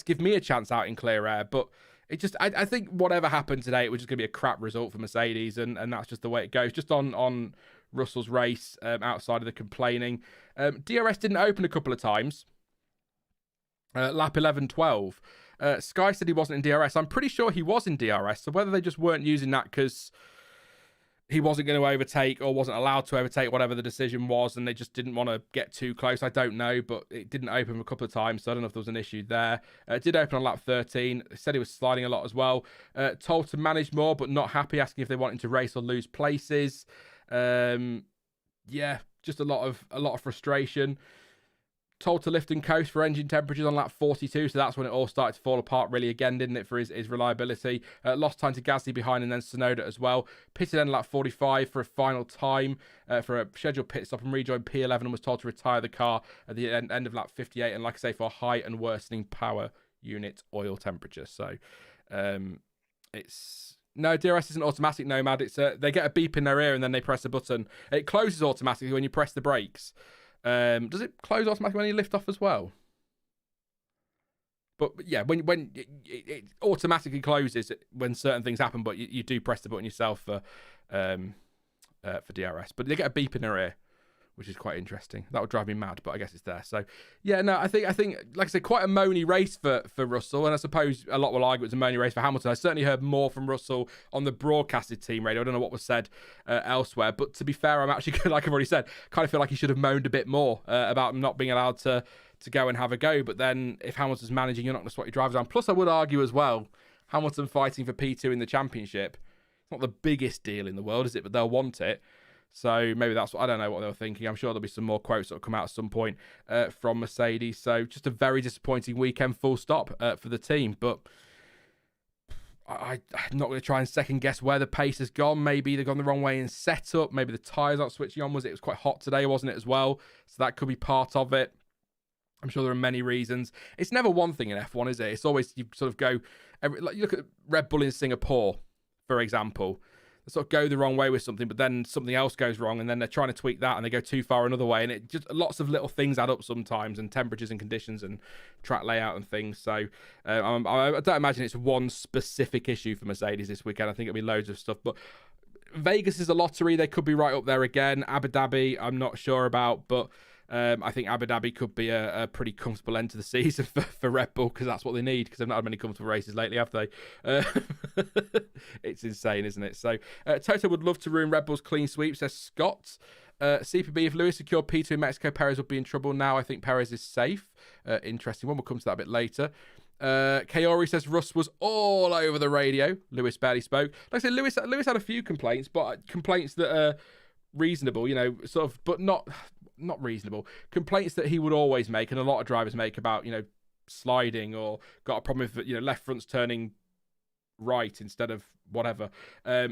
give me a chance out in clear air. But it just, I think whatever happened today, it was just going to be a crap result for Mercedes, and that's just the way it goes. Just on Russell's race, outside of the complaining. DRS didn't open a couple of times. Lap 11, 12. Sky said he wasn't in DRS. I'm pretty sure he was in DRS. So whether they just weren't using that because he wasn't going to overtake or wasn't allowed to overtake, whatever the decision was, and they just didn't want to get too close, I don't know. But it didn't open a couple of times, so I don't know if there was an issue there. It did open on lap 13. They said he was sliding a lot as well. Told to manage more, but not happy, asking if they wanted to race or lose places. Yeah, just a lot of frustration. Told to lift and coast for engine temperatures on lap 42, so that's when it all started to fall apart really again, didn't it, for his reliability. Lost time to Gasly behind and then Tsunoda as well. Pitted in lap 45 for a final time for a scheduled pit stop and rejoined P11 and was told to retire the car at the end of lap 58, and like I say, for high and worsening power unit oil temperature. So it's... No, DRS isn't automatic, Nomad. It's they get a beep in their ear and then they press a button. It closes automatically when you press the brakes. Does it close automatically when you lift off as well? But yeah, when it automatically closes when certain things happen, but you do press the button yourself for DRS. But they get a beep in their ear, which is quite interesting. That would drive me mad, but I guess it's there. So yeah, no, I think like I said, quite a moany race for Russell, and I suppose a lot will argue it's a moany race for Hamilton. I certainly heard more from Russell on the broadcasted team radio. I don't know what was said elsewhere, but to be fair, I'm actually, like I've already said, kind of feel like he should have moaned a bit more about not being allowed to go and have a go. But then if Hamilton's managing, you're not going to swap your drivers down. Plus, I would argue as well, Hamilton fighting for P2 in the championship, it's not the biggest deal in the world, is it? But they'll want it. So maybe that's what, I don't know what they were thinking. I'm sure there'll be some more quotes that will come out at some point from Mercedes. So just a very disappointing weekend, full stop, for the team. But I'm not going to try and second guess where the pace has gone. Maybe they've gone the wrong way in setup. Maybe the tyres aren't switching on. It was quite hot today, wasn't it, as well? So that could be part of it. I'm sure there are many reasons. It's never one thing in F1, is it? It's always, you sort of go, like you look at Red Bull in Singapore, for example. They sort of go the wrong way with something, but then something else goes wrong, and then they're trying to tweak that, and they go too far another way, and it just, lots of little things add up sometimes, and temperatures and conditions and track layout and things. So I don't imagine it's one specific issue for Mercedes this weekend. I think it'll be loads of stuff, but Vegas is a lottery. They could be right up there again. Abu Dhabi, I'm not sure about, but I think Abu Dhabi could be a pretty comfortable end to the season for Red Bull, because that's what they need, because they've not had many comfortable races lately, have they? It's insane, isn't it? So Toto would love to ruin Red Bull's clean sweep, says Scott. CPB, if Lewis secured P2 in Mexico, Perez would be in trouble. Now I think Perez is safe. Interesting one. We'll come to that a bit later. Kaori says Russ was all over the radio. Lewis barely spoke. Like I said, Lewis had a few complaints, but complaints that are reasonable, sort of, but not reasonable. Complaints that he would always make, and a lot of drivers make, about, sliding, or got a problem with, left fronts turning right instead of whatever,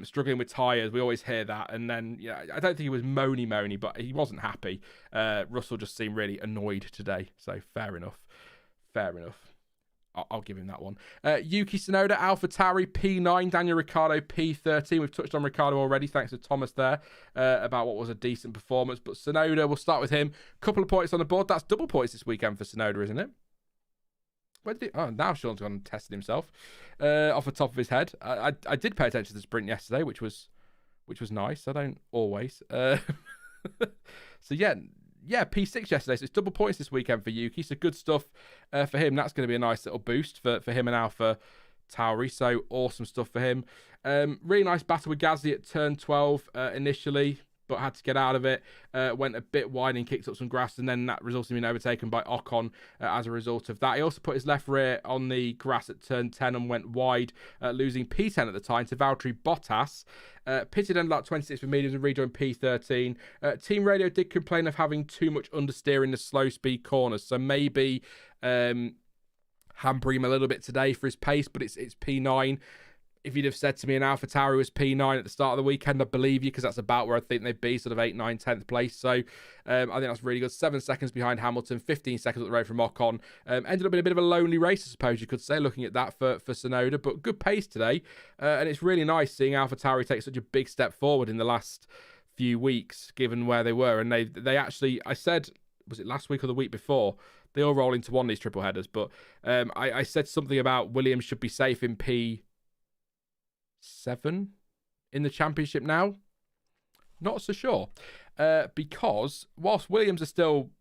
struggling with tyres. We always hear that. And then, I don't think he was moany, but he wasn't happy. Russell just seemed really annoyed today. So fair enough. I'll give him that one. Yuki Tsunoda, Alpha Tauri, P9, Daniel Ricciardo, P13. We've touched on Ricciardo already, thanks to Thomas there, about what was a decent performance. But Tsunoda, we'll start with him. Couple of points on the board. That's double points this weekend for Tsunoda, isn't it? Where did he... Oh, now Sean's gone and tested himself off the top of his head. I did pay attention to the sprint yesterday, which was nice. I don't always. So yeah, P6 yesterday, so it's double points this weekend for Yuki, so good stuff for him. That's going to be a nice little boost for him and Alpha Tauri, so awesome stuff for him. Really nice battle with Gasly at turn 12 initially, but had to get out of it. Went a bit wide and kicked up some grass, and then that resulted in being overtaken by Ocon as a result of that. He also put his left rear on the grass at turn 10 and went wide, losing P10 at the time to Valtteri Bottas. Pitted under like 26 for mediums and rejoined P13. Team Radio did complain of having too much understeer in the slow speed corners, so maybe hampering him a little bit today for his pace, but it's P9. If you'd have said to me an AlphaTauri was P9 at the start of the weekend, I believe you, because that's about where I think they'd be, sort of 8th, 9th, 10th place. So I think that's really good. 7 seconds behind Hamilton, 15 seconds up the road from Ocon. Ended up in a bit of a lonely race, I suppose you could say, looking at that for Tsunoda, but good pace today. And it's really nice seeing AlphaTauri take such a big step forward in the last few weeks, given where they were. And they actually, I said, was it last week or the week before? They all roll into one of these triple headers, but I said something about Williams should be safe in P7 in the championship now. Not so sure, because whilst Williams are still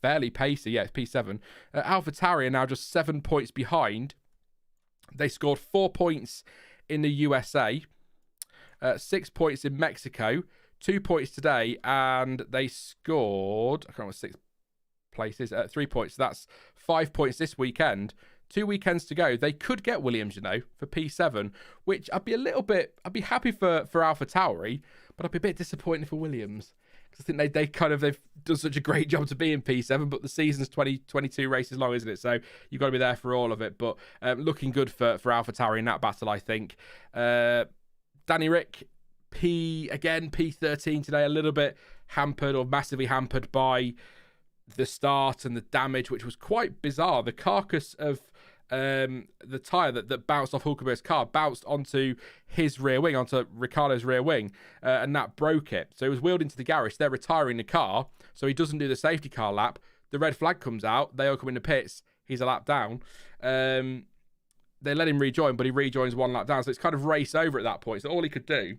fairly pacey, yeah, it's P7, AlphaTauri are now just 7 points behind. They scored 4 points in the USA, 6 points in Mexico, 2 points today, and they scored, I can't remember, 6 places, 3 points. So that's 5 points this weekend. 2 weekends to go. They could get Williams, for P7, which I'd be happy for AlphaTauri, but I'd be a bit disappointed for Williams, because I think they've done such a great job to be in P7, but the season's 22 races long, isn't it? So you've got to be there for all of it. But looking good for AlphaTauri in that battle, I think. Danny Rick, P13 today, a little bit hampered, or massively hampered by the start and the damage, which was quite bizarre. The carcass of the tyre that bounced off Hulkenberg's car bounced onto his rear wing, onto Ricciardo's rear wing, and that broke it. So he was wheeled into the garage. They're retiring the car, so he doesn't do the safety car lap. The red flag comes out. They all come in the pits. He's a lap down. They let him rejoin, but he rejoins 1 lap down. So it's kind of race over at that point. So all he could do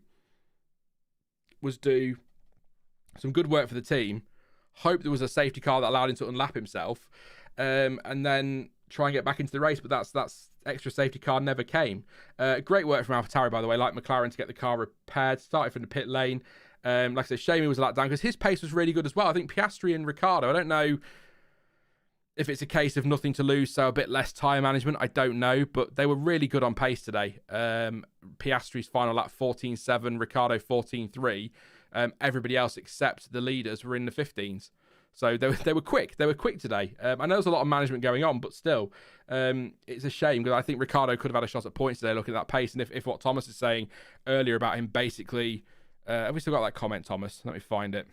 was do some good work for the team, hope there was a safety car that allowed him to unlap himself, and then try and get back into the race. But that's extra safety car never came. Great work from AlphaTauri, by the way, like McLaren, to get the car repaired. Started from the pit lane. Like I said, shame he was a lap down, because his pace was really good as well. I think Piastri and Ricciardo, I don't know if it's a case of nothing to lose, so a bit less tyre management, I don't know, but they were really good on pace today. Piastri's final lap 14.7, Ricciardo 14.3. Everybody else except the leaders were in the 15s. So they were quick. They were quick today. I know there's a lot of management going on, but still, it's a shame, because I think Ricciardo could have had a shot at points today looking at that pace. And if what Thomas is saying earlier about him basically... have we still got that comment, Thomas? Let me find it.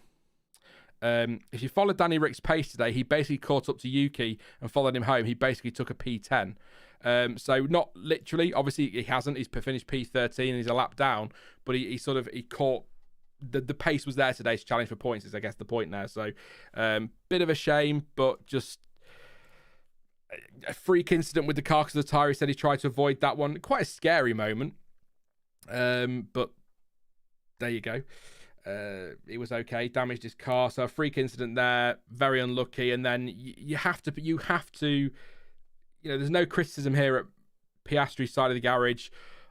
If you followed Danny Rick's pace today, he basically caught up to Yuki and followed him home. He basically took a P10. So not literally. Obviously, he hasn't. He's finished P13 and he's a lap down. But he caught... The pace was there today to challenge for points, is I guess the point there. So bit of a shame, but just a freak incident with the carcass of the tyre. He said he tried to avoid that one. Quite a scary moment. But there you go. It was okay. Damaged his car. So a freak incident there. Very unlucky. And then you have to, there's no criticism here at Piastri's side of the garage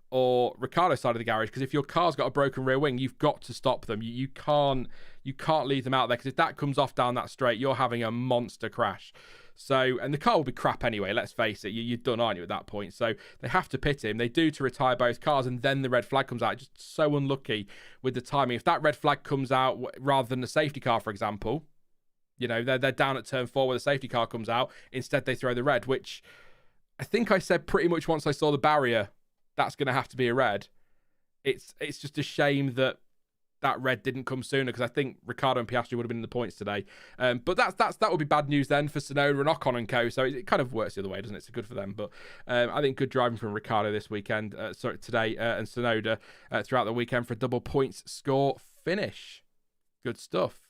or Ricciardo's side of the garage, because if your car's got a broken rear wing, you've got to stop them. You can't leave them out there, because if that comes off down that straight, you're having a monster crash. So, and the car will be crap anyway, let's face it. You're done, aren't you, at that point? So they have to pit him. They do to retire both cars, and then the red flag comes out. Just so unlucky with the timing. If that red flag comes out rather than the safety car, for example, they're down at turn 4 where the safety car comes out. Instead, they throw the red, which I think I said pretty much once I saw the barrier, that's going to have to be a red. It's just a shame that red didn't come sooner, because I think Ricciardo and Piastri would have been in the points today. But that would be bad news then for Tsunoda and Ocon and co. So it kind of works the other way, doesn't it? So good for them. But I think good driving from Ricciardo this weekend, today, and Tsunoda throughout the weekend for a double points score finish. Good stuff.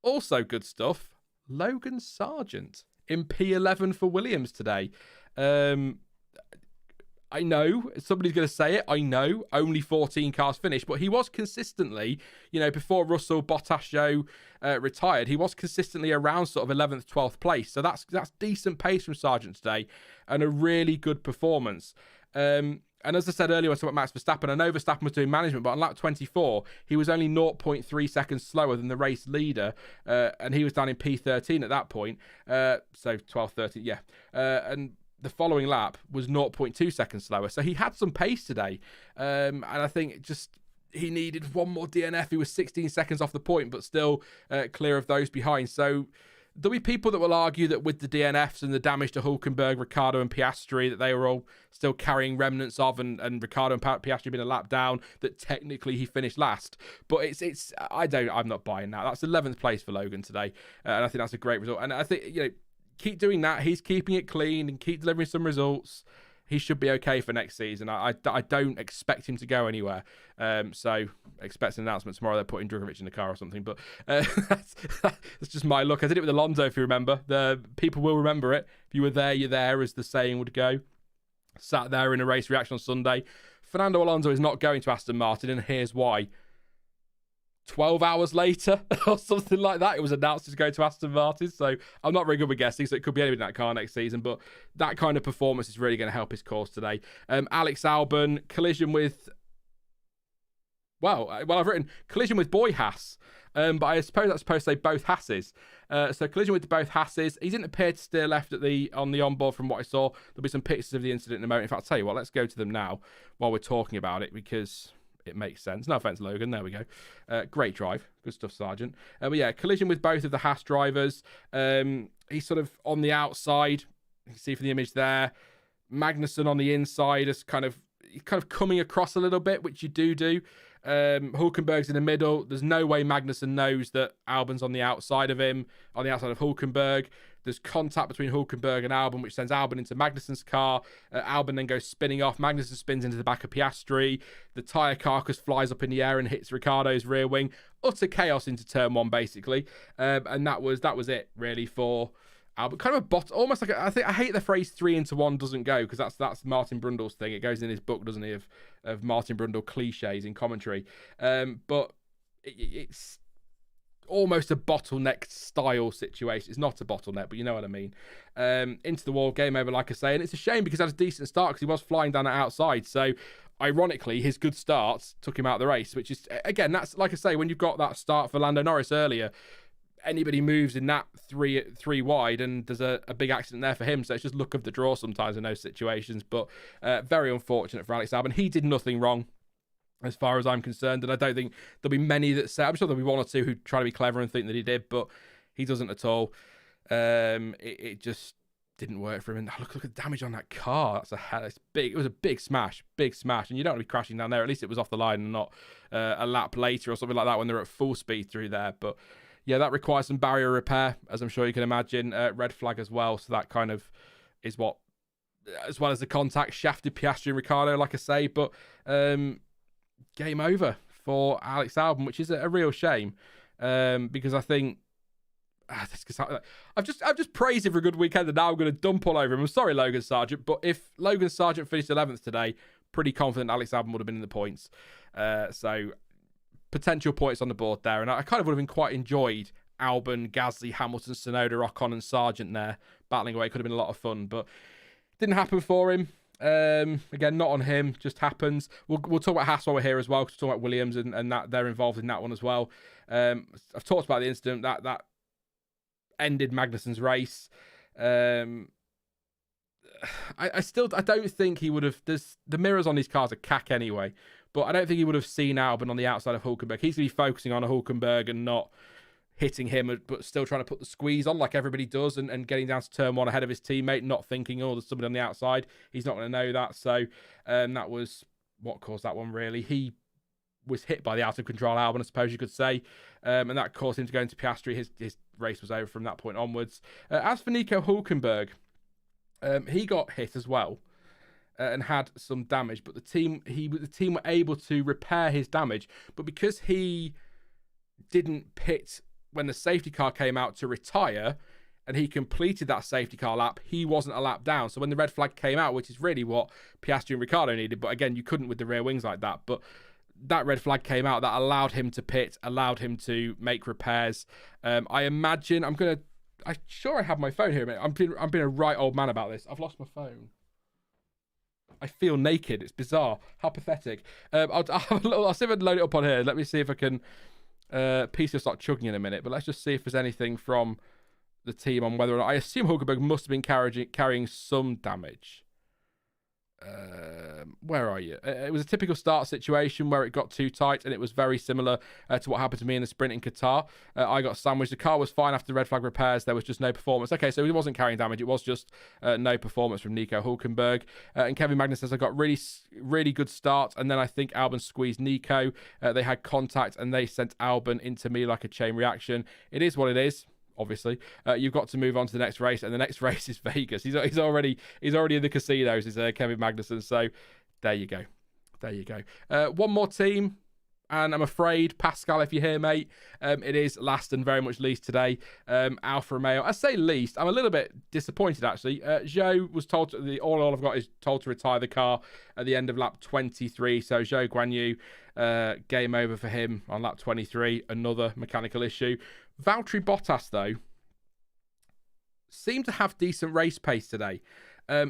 Also good stuff, Logan Sargent in P11 for Williams today. I know somebody's going to say it. I know only 14 cars finished, but he was consistently, before Russell Bottas retired, he was consistently around sort of 11th, 12th place. So that's decent pace from Sargent today, and a really good performance. And And as I said earlier, I talked about Max Verstappen. I know Verstappen was doing management, but on lap 24, he was only 0.3 seconds slower than the race leader, and he was down in P13 at that point. So 12, 13, yeah. And the following lap was 0.2 seconds slower. So he had some pace today. And I think he needed one more DNF. He was 16 seconds off the point, but still clear of those behind. So there'll be people that will argue that with the DNFs and the damage to Hülkenberg, Ricciardo and Piastri, that they were all still carrying remnants of, and Ricciardo and Piastri being a lap down, that technically he finished last. But I'm not buying that. That's 11th place for Logan today. And I think that's a great result. And I think, keep doing that. He's keeping it clean and keep delivering some results. He should be okay for next season. I don't expect him to go anywhere. So expect an announcement tomorrow they're putting Drugovich in the car or something. But that's just my look. I did it with Alonso, if you remember. The people will remember it. If you were there, you're there, as the saying would go. Sat there in a race reaction on Sunday. Fernando Alonso is not going to Aston Martin, and here's why. 12 hours later or something like that, it was announced he's going to Aston Martin. So I'm not very good with guessing, so it could be anybody in that car next season, but that kind of performance is really going to help his cause today. Alex Albon, collision with I've written collision with boy Haas, but I suppose that's supposed to say both Haases. So collision with both Haases. He didn't appear to steer left on the onboard from what I saw. There'll be some pictures of the incident in a moment. In fact, I'll tell you what, let's go to them now while we're talking about it, because it makes sense. No offense, Logan. There we go. Great drive. Good stuff, Sergeant. But yeah, collision with both of the Haas drivers. He's sort of on the outside. You can see from the image there. Magnussen on the inside is kind of coming across a little bit, which you do. Hülkenberg's in the middle. There's no way Magnussen knows that Albon's on the outside of him, on the outside of Hülkenberg. There's contact between Hülkenberg and Albon, which sends Albon into Magnussen's car. Albon then goes spinning off. Magnussen spins into the back of Piastri. The tyre carcass flies up in the air and hits Ricciardo's rear wing. Utter chaos into turn one, basically. And that was it, really, for Albon. Kind of almost like I hate the phrase 3 into 1 doesn't go, because that's Martin Brundle's thing. It goes in his book, doesn't he, of Martin Brundle cliches in commentary. But it's almost a bottleneck style situation. It's not a bottleneck, but you know what I mean. Into the wall, game over, like I say. And it's a shame because he had a decent start because he was flying down the outside. So ironically, his good starts took him out of the race, which is, again, that's like I say, when you've got that start for Lando Norris earlier, anybody moves in that three wide and there's a big accident there for him. So it's just luck of the draw sometimes in those situations. But very unfortunate for Alex Albon. He did nothing wrong, as far as I'm concerned, and I don't think there'll be many that say. I'm sure there'll be one or two who try to be clever and think that he did, but he doesn't at all. It just didn't work for him. And look at the damage on that car. It's big. It was a big smash, and you don't want to be crashing down there. At least it was off the line and not a lap later or something like that when they're at full speed through there. But yeah, that requires some barrier repair, as I'm sure you can imagine. Red flag as well. So that kind of is what, as well as the contact, shafted Piastri and Ricciardo, like I say. But game over for Alex Albon, which is a real shame, because I think I've just praised him for a good weekend, and now I'm going to dump all over him. I'm sorry, Logan Sargent, but if Logan Sargent finished 11th today, pretty confident Alex Albon would have been in the points. So potential points on the board there, and I kind of would have been quite enjoyed Albon, Gasly, Hamilton, Tsunoda, Ocon and Sargent there battling away. Could have been a lot of fun, but didn't happen for him. Again, not on him, just happens. We'll talk about Haas while we're here as well, because we'll talk about Williams and that they're involved in that one as well. I've talked about the incident that ended Magnussen's race. I don't think he would have. The mirrors on these cars are cack anyway, but I don't think he would have seen Albon on the outside of Hülkenberg. He's going to be focusing on a Hülkenberg and not hitting him, but still trying to put the squeeze on like everybody does, and getting down to turn one ahead of his teammate, not thinking, oh, there's somebody on the outside. He's not going to know that. So that was what caused that one, really. He was hit by the out of control Albon, I suppose you could say, and that caused him to go into Piastri. His race was over from that point onwards. As for Nico Hülkenberg, he got hit as well and had some damage, but the team were able to repair his damage. But because he didn't pit when the safety car came out to retire, and he completed that safety car lap, he wasn't a lap down. So when the red flag came out, which is really what Piastri and Ricciardo needed, but again, you couldn't with the rear wings like that, but that red flag came out, that allowed him to pit, allowed him to make repairs. I imagine, I'm sure I have my phone here a minute. I'm being a right old man about this. I've lost my phone. I feel naked. It's bizarre. How pathetic. I'll see if I can load it up on here. Let me see if I can. PC will start chugging in a minute, but let's just see if there's anything from the team on whether or not. I assume Hulkenberg must have been carrying some damage. Where are you? It was a typical start situation where it got too tight, and it was very similar to what happened to me in the sprint in Qatar. I got sandwiched. The car was fine after the red flag repairs. There was just no performance. Okay, so he wasn't carrying damage. It was just no performance from Nico Hulkenberg. And Kevin Magnus says, I got really good start, and then I think Albon squeezed Nico. They had contact, and they sent Albon into me like a chain reaction. It is what it is. Obviously, you've got to move on to the next race, and the next race is Vegas. He's already in the casinos. Is Kevin Magnussen? So there you go. One more team, and I'm afraid, Pascal, if you're here, mate, it is last and very much least today. Alfa Romeo. I say least. I'm a little bit disappointed actually. Zhou was told all I've got is told to retire the car at the end of lap 23. So Zhou Guanyu, game over for him on lap 23. Another mechanical issue. Valtteri Bottas, though, seemed to have decent race pace today.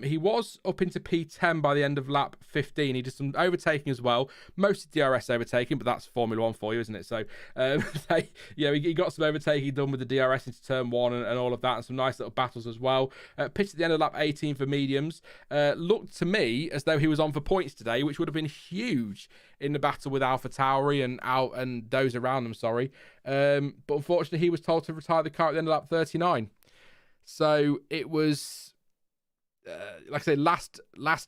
He was up into P10 by the end of lap 15. He did some overtaking as well. Mostly DRS overtaking, but that's Formula One for you, isn't it? So, he got some overtaking done with the DRS into turn 1 and all of that, and some nice little battles as well. Pitched at the end of lap 18 for mediums. Looked to me as though he was on for points today, which would have been huge in the battle with AlphaTauri and those around them, but unfortunately, he was told to retire the car at the end of lap 39. So it was, like I say, last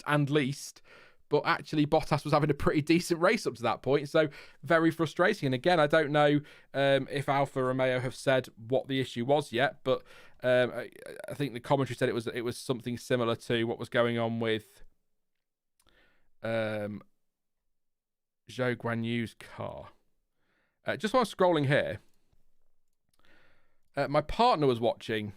and least, but actually Bottas was having a pretty decent race up to that point. So very frustrating. And again, I don't know if Alfa Romeo have said what the issue was yet, but I think the commentary said it was something similar to what was going on with Zhou Guanyu's car. Just while scrolling here, my partner was watching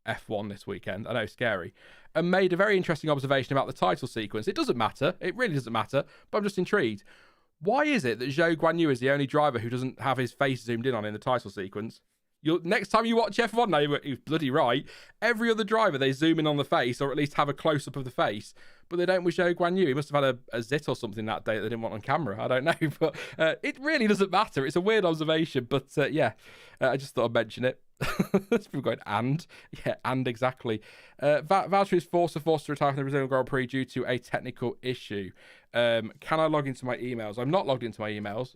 F1 this weekend. I know, scary. And made a very interesting observation about the title sequence. It doesn't matter. It really doesn't matter. But I'm just intrigued. Why is it that Zhou Guanyu is the only driver who doesn't have his face zoomed in on in the title sequence? Next time you watch F1, now you're bloody right. Every other driver, they zoom in on the face, or at least have a close-up of the face. But they don't with Zhou Guanyu. He must have had a zit or something that day that they didn't want on camera. I don't know. But it really doesn't matter. It's a weird observation. But I just thought I'd mention it. People going, and? Yeah, and exactly. Valtteri is forced to retire from the Brazil Grand Prix due to a technical issue. Can I log into my emails? I'm not logged into my emails.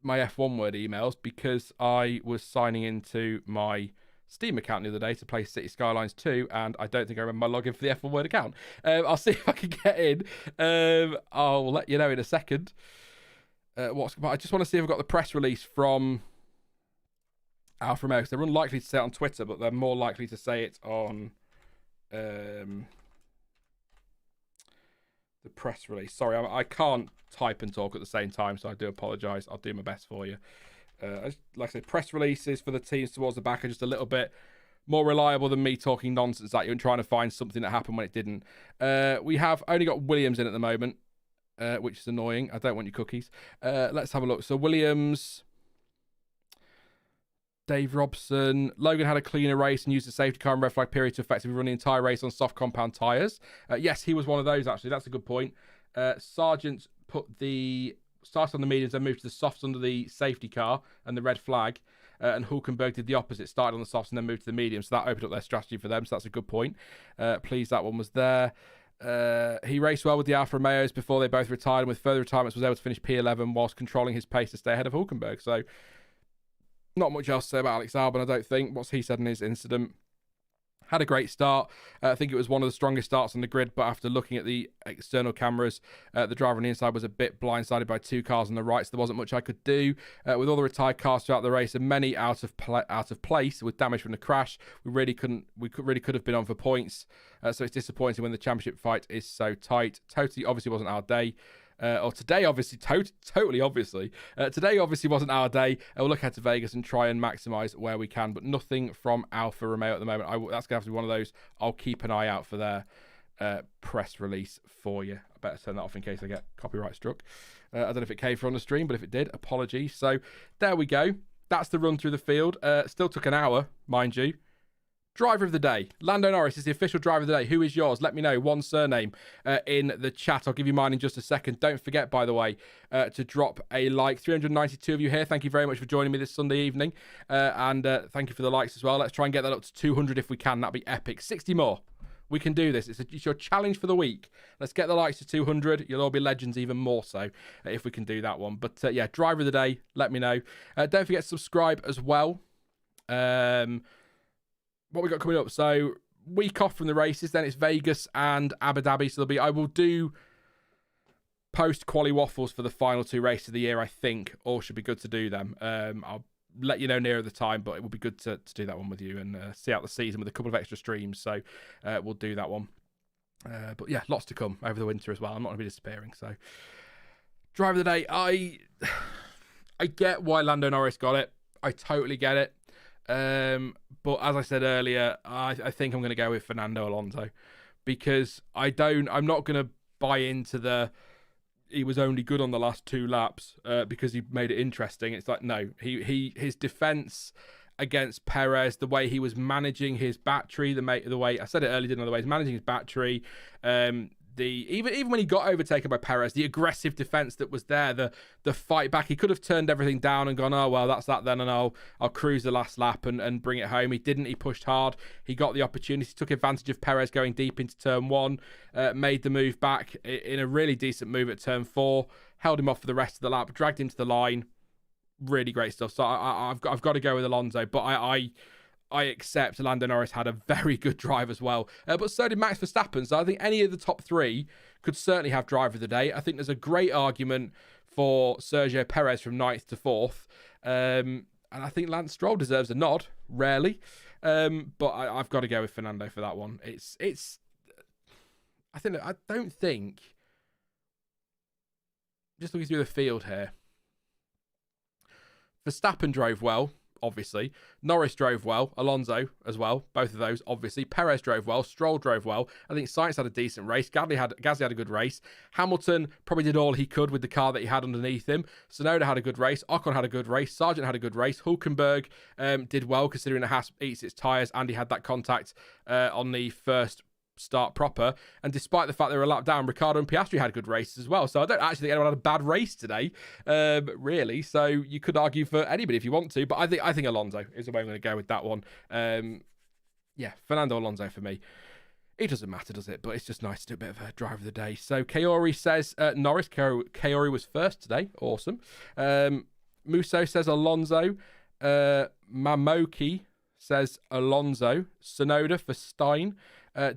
My F1 word emails, because I was signing into my Steam account the other day to play City Skylines 2, and I don't think I remember my login for the F1 word account. I'll see if I can get in. I'll let you know in a second. I just want to see if I've got the press release from Alfa Romeo, because they're unlikely to say it on Twitter, but they're more likely to say it on the press release. Sorry, I can't type and talk at the same time, so I do apologise. I'll do my best for you. Like I said, press releases for the teams towards the back are just a little bit more reliable than me talking nonsense at you and trying to find something that happened when it didn't. We have only got Williams in at the moment, which is annoying. I don't want your cookies. Let's have a look. So Williams, Dave Robson. Logan had a cleaner race and used the safety car and red flag period to effectively run the entire race on soft compound tyres. Yes, he was one of those, actually. That's a good point. Sargent started on the mediums, then moved to the softs under the safety car and the red flag. And Hulkenberg did the opposite, started on the softs and then moved to the mediums. So that opened up their strategy for them. So that's a good point. Pleased that one was there. He raced well with the Alfa Romeos before they both retired, and with further retirements was able to finish P11 whilst controlling his pace to stay ahead of Hulkenberg. So not much else to say about Alex Albon, I don't think. What's he said in his incident? Had a great start. I think it was one of the strongest starts on the grid, but after looking at the external cameras, the driver on the inside was a bit blindsided by two cars on the right, so there wasn't much I could do. With all the retired cars throughout the race and many out of place with damage from the crash, we really could have been on for points. So it's disappointing when the championship fight is so tight. Totally, obviously wasn't our day. Today, obviously, totally obviously. Today, obviously, wasn't our day. We'll look ahead to Vegas and try and maximise where we can, but nothing from Alfa Romeo at the moment. That's going to have to be one of those. I'll keep an eye out for their press release for you. I better turn that off in case I get copyright struck. I don't know if it came from on the stream, but if it did, apologies. So there we go. That's the run through the field. Still took an hour, mind you. Driver of the day. Lando Norris is the official driver of the day. Who is yours? Let me know. One surname in the chat. I'll give you mine in just a second. Don't forget, by the way, to drop a like. 392 of you here. Thank you very much for joining me this Sunday evening. And thank you for the likes as well. Let's try and get that up to 200 if we can. That'd be epic. 60 more. We can do this. It's your challenge for the week. Let's get the likes to 200. You'll all be legends even more so if we can do that one. But yeah, driver of the day. Let me know. Don't forget to subscribe as well. What we got coming up? So week off from the races, then it's Vegas and Abu Dhabi. So I will do post-quali waffles for the final 2 races of the year, I think. All should be good to do them. I'll let you know nearer the time, but it will be good to do that one with you and see out the season with a couple of extra streams. So we'll do that one. But yeah, lots to come over the winter as well. I'm not going to be disappearing. So driver of the day, I get why Lando Norris got it. I totally get it. But as I said earlier, I think I'm going to go with Fernando Alonso because I'm not going to buy into he was only good on the last 2 laps because he made it interesting. It's like, no, his defense against Perez, the way he was managing his battery, the way I said it earlier, didn't know the way he's managing his battery, even when he got overtaken by Perez, the aggressive defense that was there, the fight back, he could have turned everything down and gone, oh well, that's that then, and I'll cruise the last lap and bring it home. He didn't. He pushed hard. He got the opportunity, took advantage of Perez going deep into turn 1, made the move back in a really decent move at turn 4, held him off for the rest of the lap, dragged him to the line. Really great stuff. So I've got to go with Alonso, but I accept Lando Norris had a very good drive as well. But so did Max Verstappen. So I think any of the top 3 could certainly have driver of the day. I think there's a great argument for Sergio Perez from 9th to 4th. And I think Lance Stroll deserves a nod, rarely. But I've got to go with Fernando for that one. I don't think, just looking through the field here, Verstappen drove well, obviously. Norris drove well. Alonso as well. Both of those, obviously. Perez drove well. Stroll drove well. I think Sainz had a decent race. Gasly had a good race. Hamilton probably did all he could with the car that he had underneath him. Tsunoda had a good race. Ocon had a good race. Sargent had a good race. Hulkenberg did well considering the Haas eats its tyres and he had that contact on the first start proper, and despite the fact they were a lap down, Ricciardo and Piastri had good races as well. So I don't actually think anyone had a bad race today, really. So you could argue for anybody if you want to, but I think Alonso is the way I'm going to go with that one. Yeah, Fernando Alonso for me. It doesn't matter, does it? But it's just nice to do a bit of a driver of the day. So Kaori says Norris. Kaori was first today. Awesome. Musso says Alonso. Mamoki says Alonso. Tsunoda for Stein.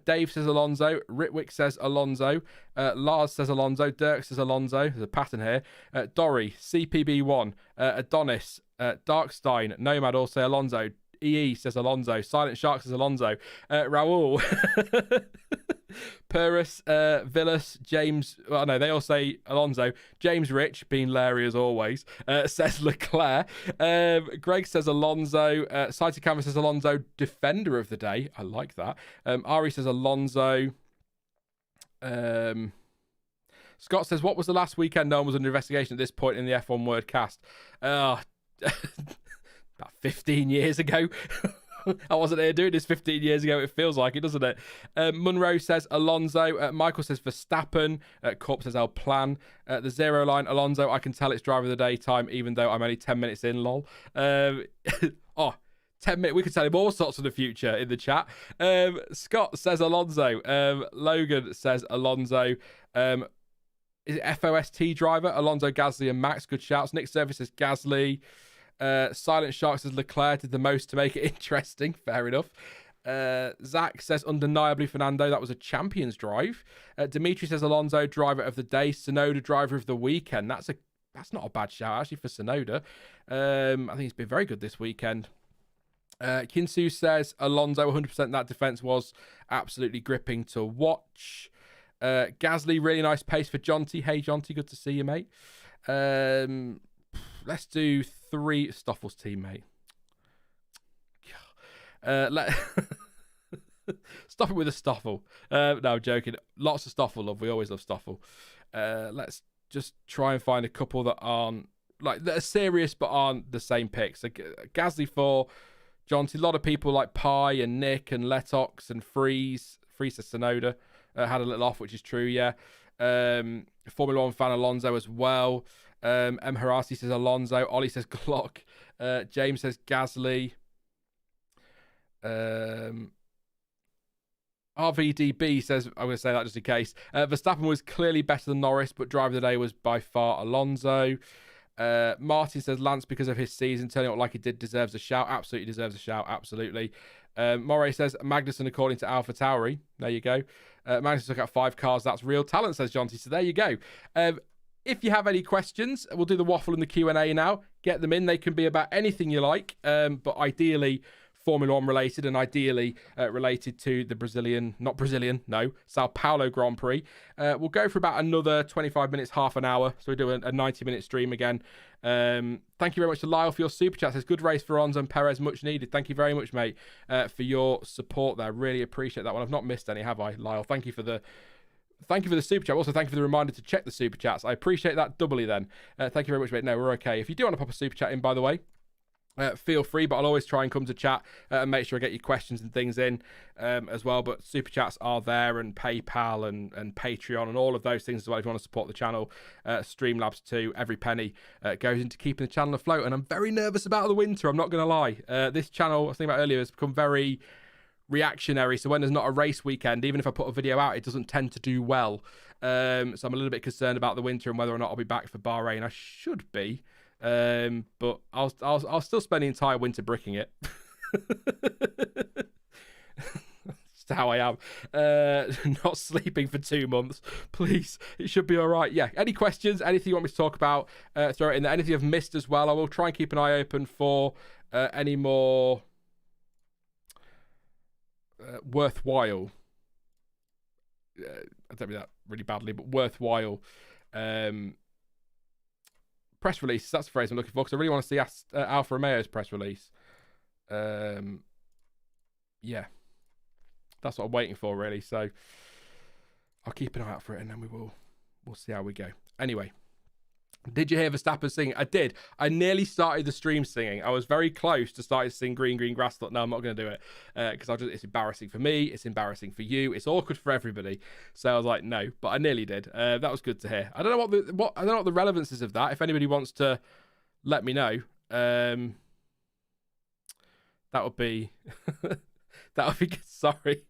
Dave says Alonso. Ritwick says Alonso. Lars says Alonso. Dirk says Alonso. There's a pattern here. Dory, CPB1, Adonis, Darkstein, Nomad all say Alonso. EE says Alonso. Silent Shark says Alonso. Raul. Purus, Villas, James. Well, no, they all say Alonso. James Rich, being Larry as always, says Leclerc. Greg says Alonso. Sighted Camera says Alonso. Defender of the day. I like that. Ari says Alonso. Scott says, what was the last weekend no one was under investigation at this point in the F1 word cast? About 15 years ago. I wasn't here doing this 15 years ago. It feels like it, doesn't it? Munro says Alonso. Michael says Verstappen. Corp says Alpine. The zero line, Alonso. I can tell it's driver of the day time, even though I'm only 10 minutes in, lol. 10 minutes. We could tell him all sorts of the future in the chat. Scott says Alonso. Logan says Alonso. Is it FOST driver? Alonso, Gasly, and Max. Good shouts. Nick Service says Gasly. Silent Shark says Leclerc did the most to make it interesting. Fair enough. Zach says undeniably Fernando. That was a champion's drive. Dimitri says Alonso, driver of the day. Tsunoda, driver of the weekend. That's not a bad shout actually for Tsunoda. I think he's been very good this weekend. Kinsu says Alonso, 100%. That defense was absolutely gripping to watch. Gasly, really nice pace for Jonty. Hey Jonty, good to see you, mate. Let's do 3 Stoffel's teammate. Stop it with a Stoffel. No, I'm joking. Lots of Stoffel love. We always love Stoffel. Let's just try and find a couple that aren't that are serious but aren't the same picks. So, Gasly for Jonty, a lot of people like Pi and Nick and Letox and Freeze says Sonoda had a little off, which is true, yeah. Formula One fan Alonso as well. M. Harasi says Alonso. Ollie says Glock. James says Gasly. RVDB says, I'm going to say that just in case. Verstappen was clearly better than Norris, but driver of the day was by far Alonso. Martin says Lance, because of his season, turning out like he did, deserves a shout. Absolutely deserves a shout. Absolutely. Moray says Magnussen, according to Alpha Tauri. There you go. Magnussen took out 5 cars. That's real talent, says Jonty. So there you go. If you have any questions, we'll do the waffle and the Q&A now. Get them in. They can be about anything you like, but ideally Formula One related, and ideally related to the Sao Paulo Grand Prix. We'll go for about another 25 minutes, half an hour. So we do a 90-minute stream again. Thank you very much to Lyle for your super chat. Says good race for Alonso and Perez, much needed. Thank you very much, mate, for your support there. Really appreciate that one. I've not missed any, have I, Lyle? Thank you for the super chat. Also, thank you for the reminder to check the super chats. I appreciate that doubly then. Thank you very much, mate. No, we're okay. If you do want to pop a super chat in, by the way, feel free, but I'll always try and come to chat and make sure I get your questions and things in as well. But super chats are there, and PayPal and Patreon and all of those things as well if you want to support the channel. Streamlabs too. Every penny goes into keeping the channel afloat, and I'm very nervous about the winter, I'm not going to lie. This channel, I was thinking about earlier, has become very reactionary, so when there's not a race weekend, even if I put a video out, it doesn't tend to do well. So I'm a little bit concerned about the winter and whether or not I'll be back for Bahrain. I should be. But I'll still spend the entire winter bricking it. That's how I am. Not sleeping for 2 months. Please, it should be all right. Yeah. Any questions? Anything you want me to talk about? Throw it in there. Anything I've missed as well? I will try and keep an eye open for any more worthwhile. I don't mean that really badly, but worthwhile. Press release, that's the phrase I'm looking for, because I really want to see Alfa Romeo's press release. Yeah, that's what I'm waiting for, really. So I'll keep an eye out for it, and then we'll see how we go. Anyway, did you hear Verstappen singing? I did. I nearly started the stream singing. I was very close to starting to sing Green Green Grass. I thought, no, I'm not going to do it because it's embarrassing for me. It's embarrassing for you. It's awkward for everybody. So I was like, no, but I nearly did. That was good to hear. I don't know I don't know what the relevance is of that. If anybody wants to let me know, that would be good. Sorry.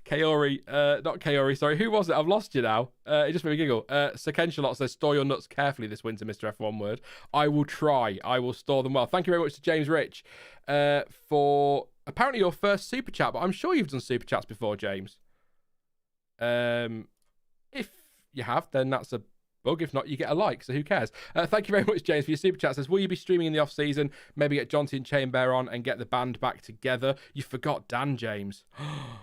Kaori, not Kaori, sorry. Who was it? I've lost you now. It just made me giggle. Sir Ken Charlotte says, store your nuts carefully this winter, Mr. F1 Word. I will try. I will store them well. Thank you very much to James Rich for apparently your first super chat, but I'm sure you've done super chats before, James. If you have, then that's a bug. If not, you get a like, so who cares? Thank you very much, James, for your super chat. Says, will you be streaming in the off-season? Maybe get Jonty and Chainbear on and get the band back together. You forgot Dan, James. Oh,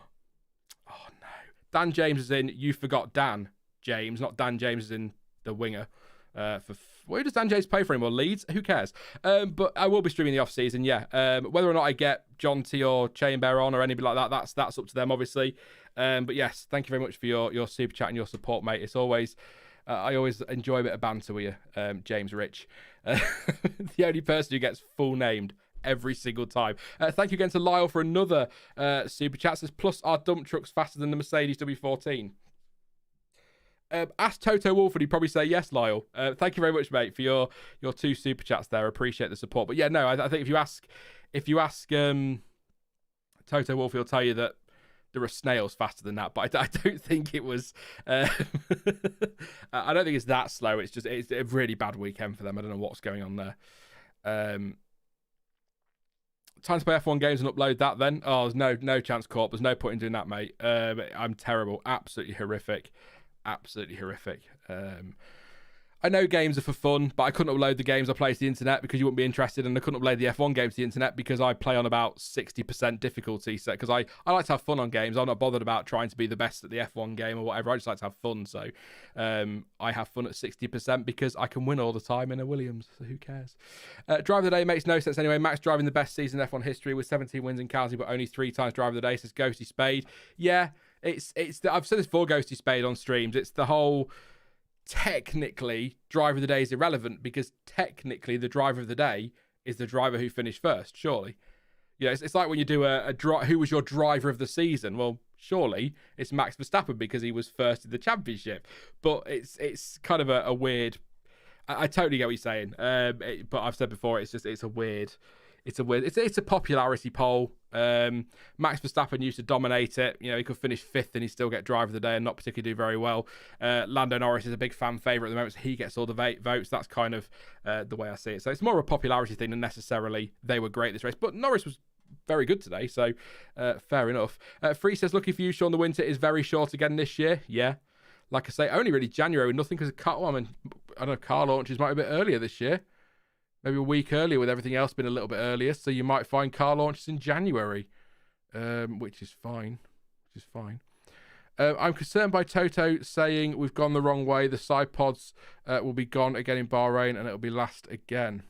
no. Dan James is in You Forgot Dan James, not Dan James is in the winger. Where does Dan James play for anymore? Leeds? Who cares? But I will be streaming the off-season, yeah. Whether or not I get Jonty or Chainbear on or anybody like that, that's up to them, obviously. But yes, thank you very much for your super chat and your support, mate. It's always... I always enjoy a bit of banter with you, James Rich. The only person who gets full named every single time. Thank you again to Lyle for another super chat. Says, plus our dump truck's faster than the Mercedes W14. Ask Toto Wolf and he'd probably say yes, Lyle. Thank you very much, mate, for your 2 super chats there. I appreciate the support. But yeah, no, I think if you ask Toto Wolf, he'll tell you that there are snails faster than that, but I don't think it was. I don't think it's that slow. It's a really bad weekend for them. I don't know what's going on there. Time to play F1 games and upload that then. Oh, there's no chance, Corp. There's no point in doing that, mate. I'm terrible. Absolutely horrific. Absolutely horrific. I know games are for fun, but I couldn't upload the games I play to the internet because you wouldn't be interested, and I couldn't upload the F1 games to the internet because I play on about 60% difficulty. So, because I like to have fun on games. I'm not bothered about trying to be the best at the F1 game or whatever. I just like to have fun. So I have fun at 60% because I can win all the time in a Williams. So who cares? Driver of the day makes no sense anyway. Max driving the best season in F1 history with 17 wins in counting, but only 3 times driver of the day, says Ghosty Spade. Yeah, I've said this before, Ghosty Spade, on streams. It's the whole... Technically, driver of the day is irrelevant because technically the driver of the day is the driver who finished first, surely. You know, it's like when you do who was your driver of the season? Well, surely it's Max Verstappen because he was first in the championship. But it's kind of a weird. I totally get what you're saying. But I've said before, it's a weird. It's a popularity poll. Max Verstappen used to dominate it. You know, he could finish fifth and he'd still get driver of the day and not particularly do very well. Lando Norris is a big fan favourite at the moment, so he gets all the votes. That's kind of the way I see it. So it's more of a popularity thing than necessarily they were great this race. But Norris was very good today, so fair enough. Free says, lucky for you, Sean, the winter is very short again this year. Yeah. Like I say, only really January with nothing because of car. Well, I mean, I don't know, car launches might be a bit earlier this year. Maybe a week earlier with everything else been a little bit earlier. So you might find car launches in January, which is fine. I'm concerned by Toto saying we've gone the wrong way. The side pods will be gone again in Bahrain and it'll be last again.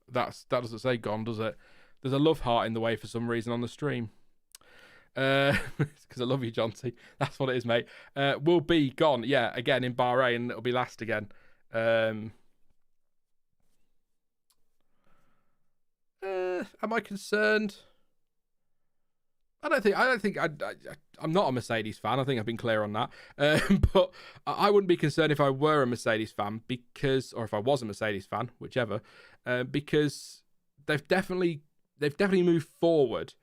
That doesn't say gone, does it? There's a love heart in the way for some reason on the stream. Because I love you, Jonty. That's what it is, mate. Will be gone, yeah, again in Bahrain and it'll be last again. Am I concerned? I don't think I'm not a Mercedes fan. I think I've been clear on that. But I wouldn't be concerned if I were a Mercedes fan or if I was a Mercedes fan, whichever, because they've definitely moved forward.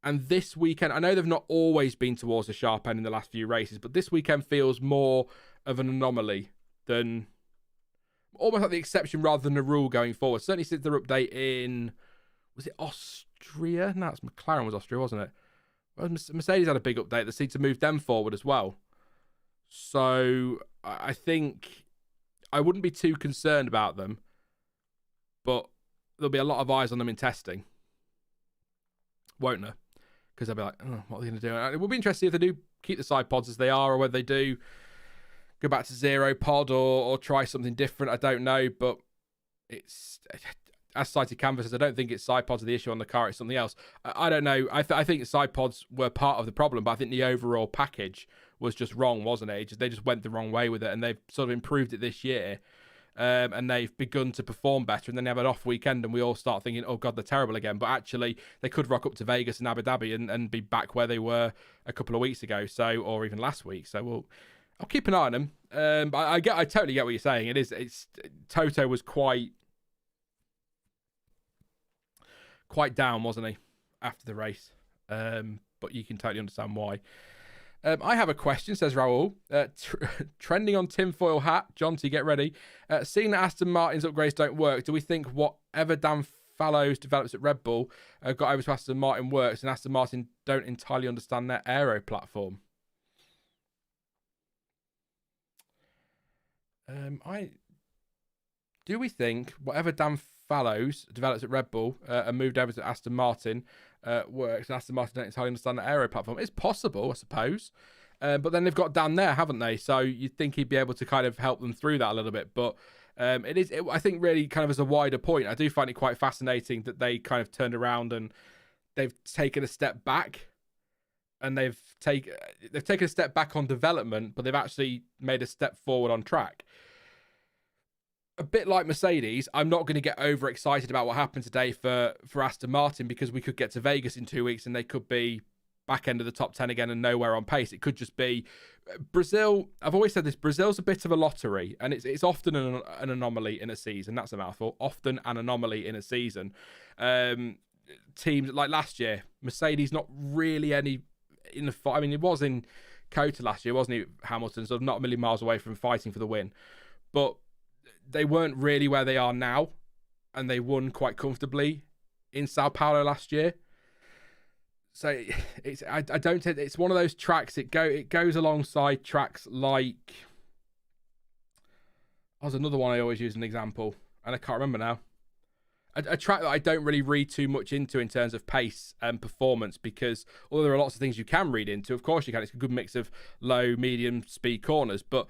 And this weekend, I know they've not always been towards the sharp end in the last few races, but this weekend feels more of an anomaly than almost like the exception rather than the rule going forward. Certainly since their update in, was it Austria? No, it's McLaren was Austria, wasn't it? Well, Mercedes had a big update that seemed to move them forward as well. So I think I wouldn't be too concerned about them, but there'll be a lot of eyes on them in testing, won't there? Because they'll be like, oh, what are they going to do? And it will be interesting if they do keep the side pods as they are, or whether they do go back to zero pod or try something different. I don't know, but it's, as cited canvases, I don't think it's side pods are the issue on the car. It's something else. I don't know. I think side pods were part of the problem, but I think the overall package was just wrong, wasn't it? They just went the wrong way with it, and they've sort of improved it this year. And they've begun to perform better, and then they have an off weekend and we all start thinking, oh God, they're terrible again. But actually, they could rock up to Vegas and Abu Dhabi and be back where they were a couple of weeks ago, or even last week. So I'll keep an eye on them. But I totally get what you're saying. It's Toto was quite down, wasn't he, after the race? But you can totally understand why. I have a question, says Raul. Trending on tinfoil hat. Jonty, get ready. Seeing that Aston Martin's upgrades don't work, do we think whatever Dan Fallows develops at Red Bull got over to Aston Martin works, and Aston Martin don't entirely understand their aero platform? Do we think whatever Dan Fallows develops at Red Bull and moved over to Aston Martin works, and Aston Martin don't entirely understand the aero platform? It's possible, I suppose. But then they've got Dan there, haven't they? So you'd think he'd be able to kind of help them through that a little bit. But I think really kind of as a wider point, I do find it quite fascinating that they kind of turned around and they've taken a step back. And they've taken a step back on development, but they've actually made a step forward on track. A bit like Mercedes, I'm not going to get overexcited about what happened today for Aston Martin, because we could get to Vegas in 2 weeks and they could be back end of the top 10 again and nowhere on pace. It could just be Brazil. I've always said this, Brazil's a bit of a lottery, and it's often an anomaly in a season. That's a mouthful. Often an anomaly in a season. Teams like last year, Mercedes not really any in the fight. I mean, it was in Cota last year, wasn't it? Hamilton, sort of not a million miles away from fighting for the win, but they weren't really where they are now, and they won quite comfortably in Sao Paulo last year. So it's one of those tracks. It goes alongside tracks like, there's another one I always use as an example, and I can't remember now. A track that I don't really read too much into in terms of pace and performance, because although there are lots of things you can read into, of course you can. It's a good mix of low, medium speed corners, but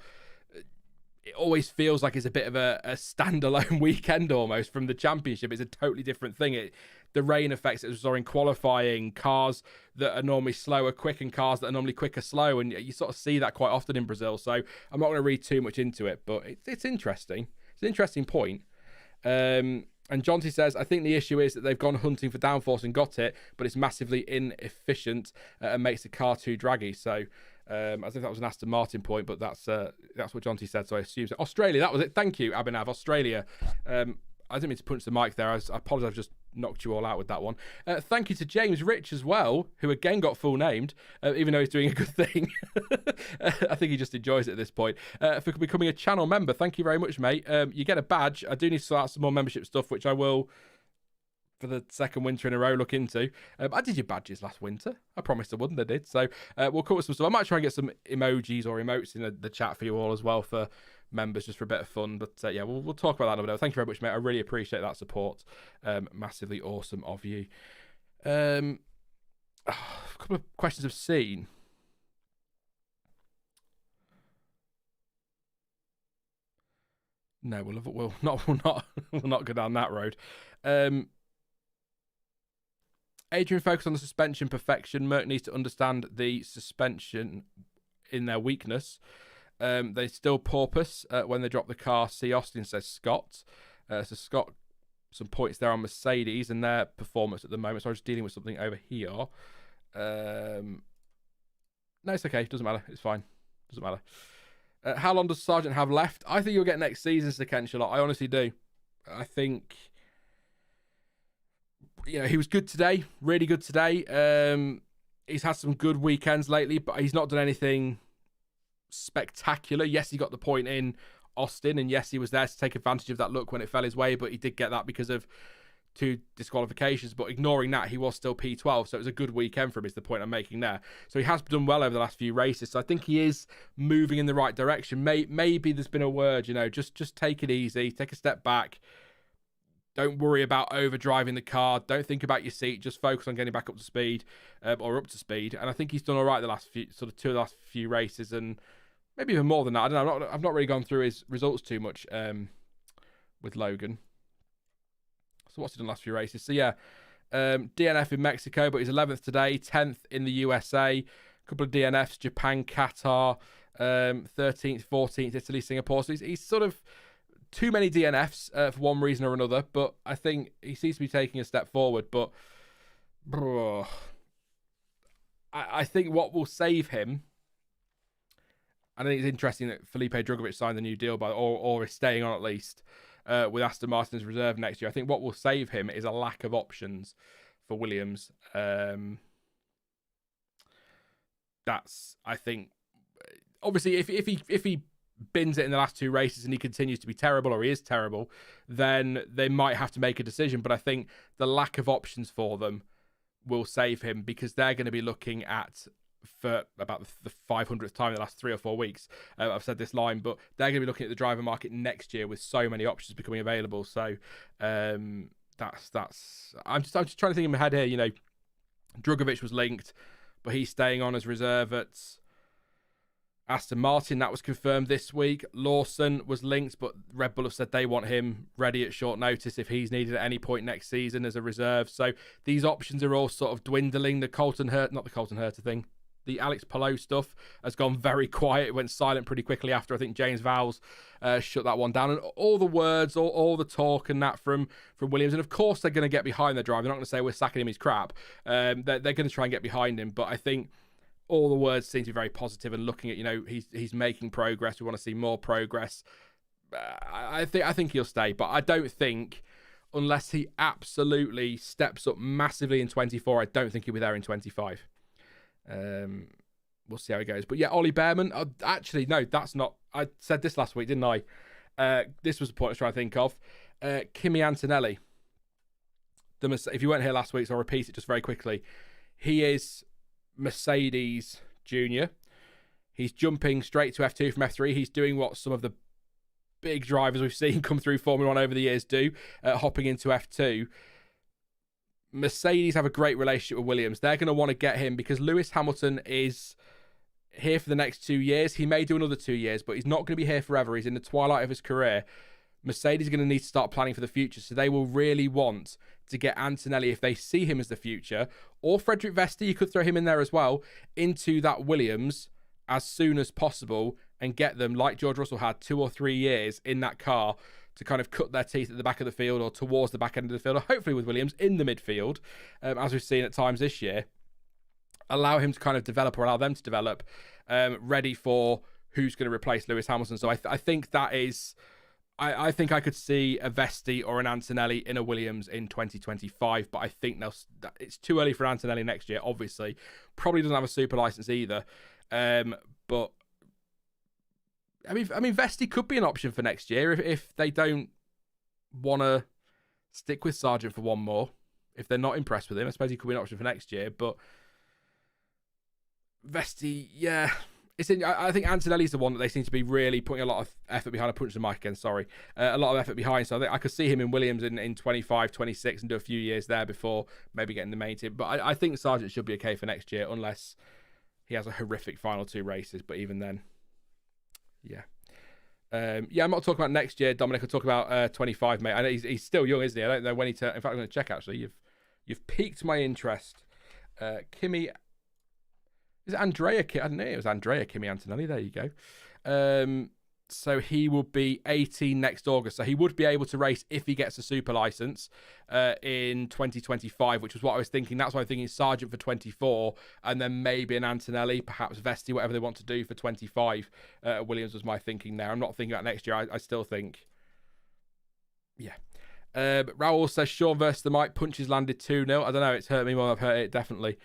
it always feels like it's a bit of a standalone weekend almost from the championship. It's a totally different thing. The rain affects it. We saw in qualifying, cars that are normally slow are quick and cars that are normally quick are slow, and you sort of see that quite often in Brazil. So I'm not going to read too much into it, but it's interesting. It's an interesting point. And Jonty says, I think the issue is that they've gone hunting for downforce and got it, but it's massively inefficient and makes the car too draggy. So I think that was an Aston Martin point, but that's what Jonty said. So I assume so. Australia, that was it. Thank you, Abhinav. Australia. I didn't mean to punch the mic there. I apologise, I've just knocked you all out with that one. Thank you to James Rich as well, who again got full named, even though he's doing a good thing. I think he just enjoys it at this point. For becoming a channel member, thank you very much, mate. You get a badge. I do need to sort out some more membership stuff, which I will, for the second winter in a row, look into. I did your badges last winter. I promised I wouldn't. I did. So we'll cover some stuff. I might try and get some emojis or emotes in the chat for you all as well for members, just for a bit of fun. But yeah, we'll talk about that another day. Thank you very much, mate. I really appreciate that support. Massively awesome of you. A couple of questions I've seen. No, we'll not go down that road. Adrian focused on the suspension perfection. Merc needs to understand the suspension in their weakness. They still porpoise when they drop the car. See Austin, says Scott. So Scott, some points there on Mercedes and their performance at the moment. So I'm just dealing with something over here. No, it's okay. Doesn't matter. It's fine. Doesn't matter. How long does Sargent have left? I think you'll get next season, Sakensha. I honestly do. I think, he was good today. Really good today. He's had some good weekends lately, but he's not done anything spectacular. Yes, he got the point in Austin, and yes, he was there to take advantage of that look when it fell his way, but he did get that because of 2 disqualifications. But ignoring that, he was still P12, so it was a good weekend for him, is the point I'm making there. So he has done well over the last few races, so I think he is moving in the right direction. Maybe there's been a word, just take it easy, take a step back. Don't worry about overdriving the car. Don't think about your seat. Just focus on getting back up to speed, or up to speed. And I think he's done all right the last few, sort of 2 of the last few races, and maybe even more than that. I don't know. I've not really gone through his results too much with Logan. So what's he done the last few races? So yeah, DNF in Mexico, but he's 11th today, 10th in the USA. A couple of DNFs, Japan, Qatar, 13th, 14th, Italy, Singapore. So he's sort of too many DNFs for one reason or another, but I think he seems to be taking a step forward. But I think what will save him, and I think it's interesting that Felipe Drugovich signed the new deal, or is staying on at least, with Aston Martin's reserve next year. I think what will save him is a lack of options for Williams. That's, I think, obviously if he bins it in the last 2 races and he continues to be terrible, or he is terrible, then they might have to make a decision. But I think the lack of options for them will save him, because they're going to be looking at, for about the 500th time in the last 3 or 4 weeks, I've said this line, but they're going to be looking at the driver market next year with so many options becoming available. So that's I'm just trying to think in my head here. Drugovich was linked, but he's staying on as reserve at Aston Martin. That was confirmed this week. Lawson was linked, but Red Bull have said they want him ready at short notice if he's needed at any point next season as a reserve. So these options are all sort of dwindling. The Alex Palou stuff has gone very quiet. It went silent pretty quickly after, I think, James Vowles shut that one down. And all the words, all the talk and that from Williams. And of course they're going to get behind the driver. They're not going to say we're sacking him, he's crap. They're going to try and get behind him. But I think all the words seem to be very positive, and looking at, he's making progress. We want to see more progress. I think he'll stay, but I don't think, unless he absolutely steps up massively in 24, I don't think he'll be there in 25. We'll see how it goes. But yeah, Ollie Behrman. Actually, no, that's not. I said this last week, didn't I? This was the point I was trying to think of. Kimi Antonelli. If you weren't here last week, so I'll repeat it just very quickly. He is Mercedes Junior. He's jumping straight to F2 from F3. He's doing what some of the big drivers we've seen come through Formula One over the years do, hopping into F2. Mercedes have a great relationship with Williams. They're going to want to get him because Lewis Hamilton is here for the next 2 years. He may do another 2 years, but he's not going to be here forever. He's in the twilight of his career. Mercedes are going to need to start planning for the future, so they will really want to get Antonelli, if they see him as the future, or Frederick Vester, you could throw him in there as well, into that Williams as soon as possible and get them, like George Russell had, 2 or 3 years in that car to kind of cut their teeth at the back of the field or towards the back end of the field, or hopefully with Williams in the midfield, as we've seen at times this year. Allow him to kind of develop, or allow them to develop, ready for who's going to replace Lewis Hamilton. So I think that is... I think I could see a Vesti or an Antonelli in a Williams in 2025, but I think it's too early for Antonelli next year, obviously. Probably doesn't have a super license either. But I mean, Vesti could be an option for next year if they don't want to stick with Sargent for one more. If they're not impressed with him, I suppose he could be an option for next year. But Vesti, yeah... I think Antonelli's the one that they seem to be really putting a lot of effort behind. I punched the mic again, sorry. A lot of effort behind. So I think I could see him in Williams in 25, 26 and do a few years there before maybe getting the main team. But I think Sargent should be okay for next year unless he has a horrific final 2 races. But even then, yeah. I'm not talking about next year, Dominic. I'll talk about 25, mate. I know he's still young, isn't he? I don't know when he turns. In fact, I'm going to check, actually. You've piqued my interest. Kimi... Is it Andrea? I didn't know it was Andrea Kimi Antonelli. There you go. So he will be 18 next August. So he would be able to race if he gets a super license in 2025, which was what I was thinking. That's why I'm thinking Sargent for 24, and then maybe an Antonelli, perhaps Vesti, whatever they want to do for 25. Williams was my thinking there. I'm not thinking about next year. I still think, yeah. Raul says Sean versus the mic, punches landed 2-0. I don't know. It's hurt me more than I've hurt it, definitely.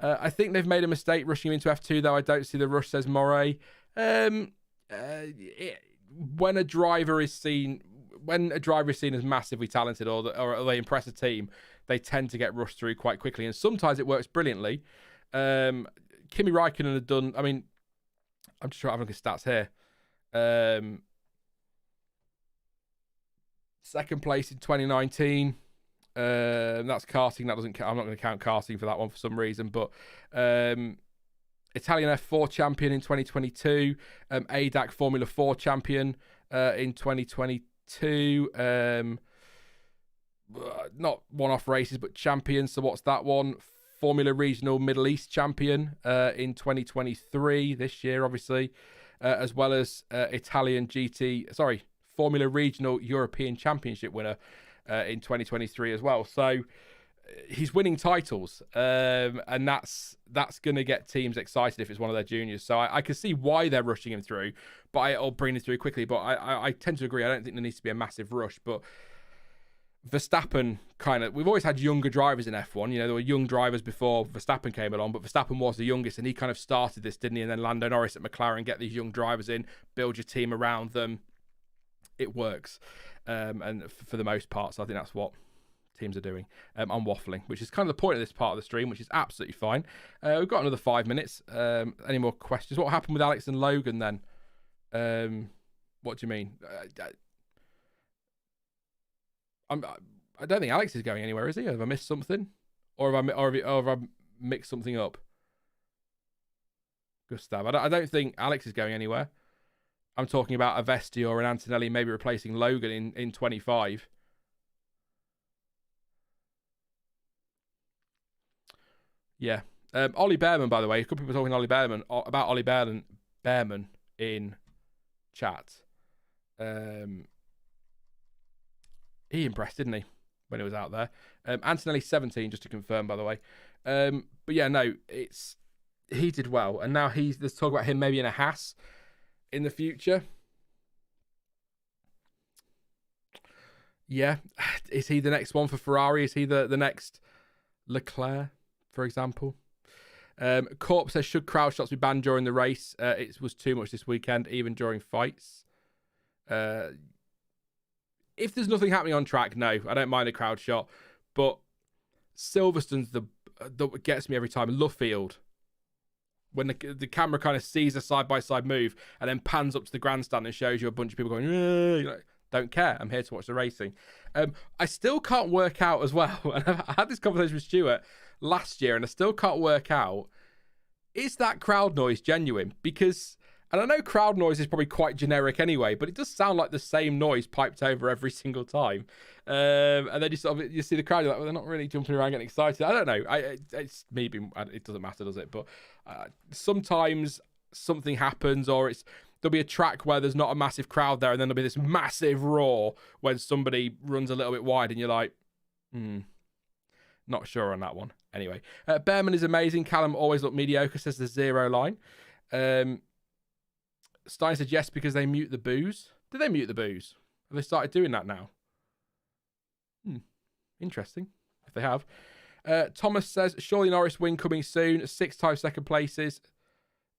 I think they've made a mistake rushing him into F2, though. I don't see the rush, says Moray. When a driver is seen as massively talented or they impress a team, they tend to get rushed through quite quickly, and sometimes it works brilliantly. Kimi Räikkönen had done... I mean, I'm just trying to have a look at stats here. Second place in 2019. That's karting. That doesn't count. I'm not going to count karting for that one for some reason. But Italian F4 champion in 2022. ADAC Formula 4 champion in 2022. Not one-off races, but champion. So what's that one? Formula Regional Middle East champion in 2023, this year, obviously, as well as Formula Regional European Championship winner in 2023 as well. So he's winning titles, and that's going to get teams excited if it's one of their juniors. So I can see why they're rushing him through, or bringing him through quickly. But I tend to agree. I don't think there needs to be a massive rush. But Verstappen we've always had younger drivers in F1. You know, there were young drivers before Verstappen came along, but Verstappen was the youngest, and he kind of started this, didn't he? And then Lando Norris at McLaren, get these young drivers in, build your team around them. It works. And for the most part, so I think that's what teams are doing. I'm waffling, which is kind of the point of this part of the stream, which is absolutely fine. We've got another 5 minutes. Any more questions? What happened with Alex and Logan then? What do you mean? I don't think Alex is going anywhere, is he? Have I missed something, or have I mixed something up? Gustav, I don't think Alex is going anywhere. I'm talking about a Vesti or an Antonelli maybe replacing Logan in 25. Yeah. Ollie Behrman, by the way. A couple of people talking about Ollie Behrman in chat. He impressed, didn't he, when he was out there? Antonelli 17, just to confirm, by the way. But yeah, no, he did well. And now there's talk about him maybe in a Haas in the future. Yeah. Is he the next one for Ferrari? Is he the next Leclerc, for example? Corp says, should crowd shots be banned during the race? It was too much this weekend, even during fights. If there's nothing happening on track, no, I don't mind a crowd shot. But Silverstone's the gets me every time. Luffield, when the camera kind of sees a side-by-side move and then pans up to the grandstand and shows you a bunch of people going, don't care, I'm here to watch the racing. I still can't work out as well, and I had this conversation with Stuart last year, and I still can't work out, is that crowd noise genuine? Because, and I know crowd noise is probably quite generic anyway, but it does sound like the same noise piped over every single time. And then you see the crowd, you're like, well, they're not really jumping around getting excited. I don't know. It's maybe, it doesn't matter, does it? But sometimes something happens, or there'll be a track where there's not a massive crowd there, and then there'll be this massive roar when somebody runs a little bit wide, and you're like, not sure on that one. Anyway, Behrman is amazing. Callum always looked mediocre, says the Zero line. Stein said yes because they mute the boos. Did they mute the boos? Have they started doing that now? Interesting, if they have. Thomas says, surely Norris win coming soon. 6 times second places.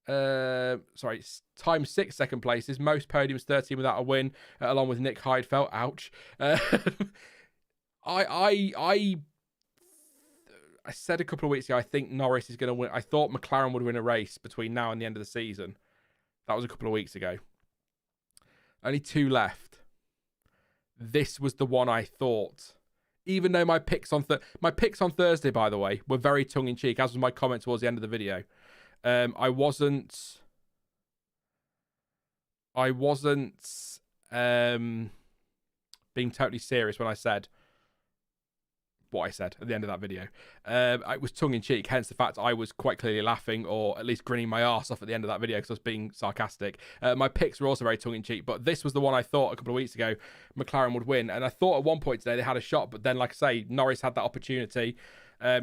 Times 6 second places. Most podiums, 13 without a win, along with Nick Heidfeld. Ouch. I said a couple of weeks ago, I think Norris is going to win. I thought McLaren would win a race between now and the end of the season. That was a couple of weeks ago. Only 2 left. This was the one I thought. Even though my picks on Thursday, by the way, were very tongue-in-cheek, as was my comment towards the end of the video. I wasn't being totally serious when I said what I said at the end of that video. It was tongue-in-cheek, hence the fact I was quite clearly laughing, or at least grinning my arse off at the end of that video because I was being sarcastic. My picks were also very tongue-in-cheek, but this was the one I thought a couple of weeks ago McLaren would win, and I thought at one point today they had a shot, but then, like I say, Norris had that opportunity,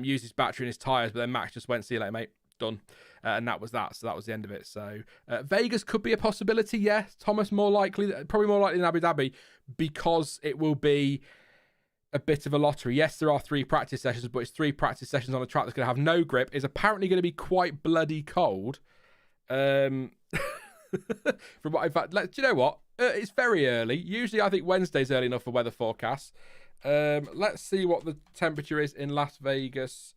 used his battery and his tyres, but then Max just went, see you later, mate, done. And that was that. So that was the end of it. So Vegas could be a possibility, yeah. Thomas, probably more likely than Abu Dhabi, because it will be a bit of a lottery. Yes, there are 3 practice sessions, but it's 3 practice sessions on a track that's going to have no grip. Is apparently going to be quite bloody cold. From what in fact, do you know what? It's very early. Usually, I think Wednesday's early enough for weather forecasts. Let's see what the temperature is in Las Vegas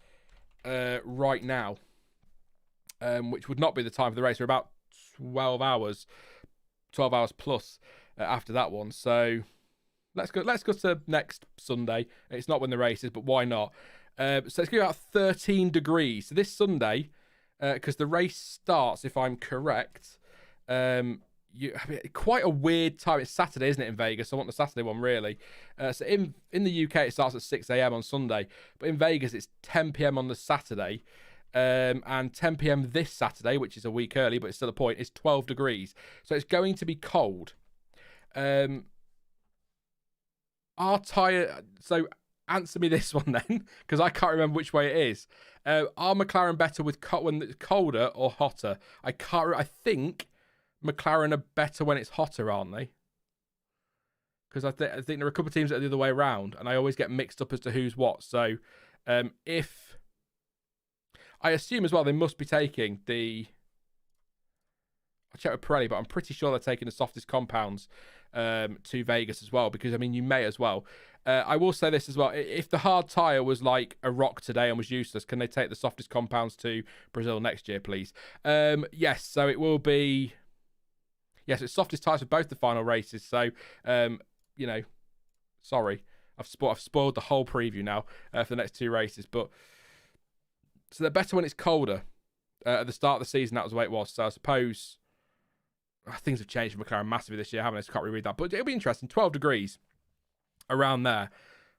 right now, which would not be the time for the race. We're about 12 hours plus after that one. So let's go to next Sunday. It's not when the race is, but why not? So it's going to be about 13 degrees. So this Sunday, because the race starts, if I'm correct, quite a weird time. It's Saturday, isn't it, in Vegas? I want the Saturday one, really. So in the UK, it starts at 6 a.m. on Sunday. But in Vegas, it's 10 p.m. on the Saturday. And 10 p.m. this Saturday, which is a week early, but it's still a point, is 12 degrees. So it's going to be cold. Our tyre... So answer me this one then, because I can't remember which way it is. Are McLaren better when it's colder or hotter? I think McLaren are better when it's hotter, aren't they? Because I think there are a couple of teams that are the other way around, and I always get mixed up as to who's what. So if... I assume as well they must be taking the... I'll check with Pirelli, but I'm pretty sure they're taking the softest compounds to Vegas as well, because, I mean, you may as well. I will say this as well. If the hard tyre was like a rock today and was useless, can they take the softest compounds to Brazil next year, please? Yes, so it will be... Yes, it's softest tyres for both the final races. So, sorry. I've spoiled the whole preview now for the next 2 races. But so they're better when it's colder. At the start of the season, that was the way it was. So I suppose... things have changed for McLaren massively this year, haven't they? So I can't really read that. But it'll be interesting. 12 degrees around there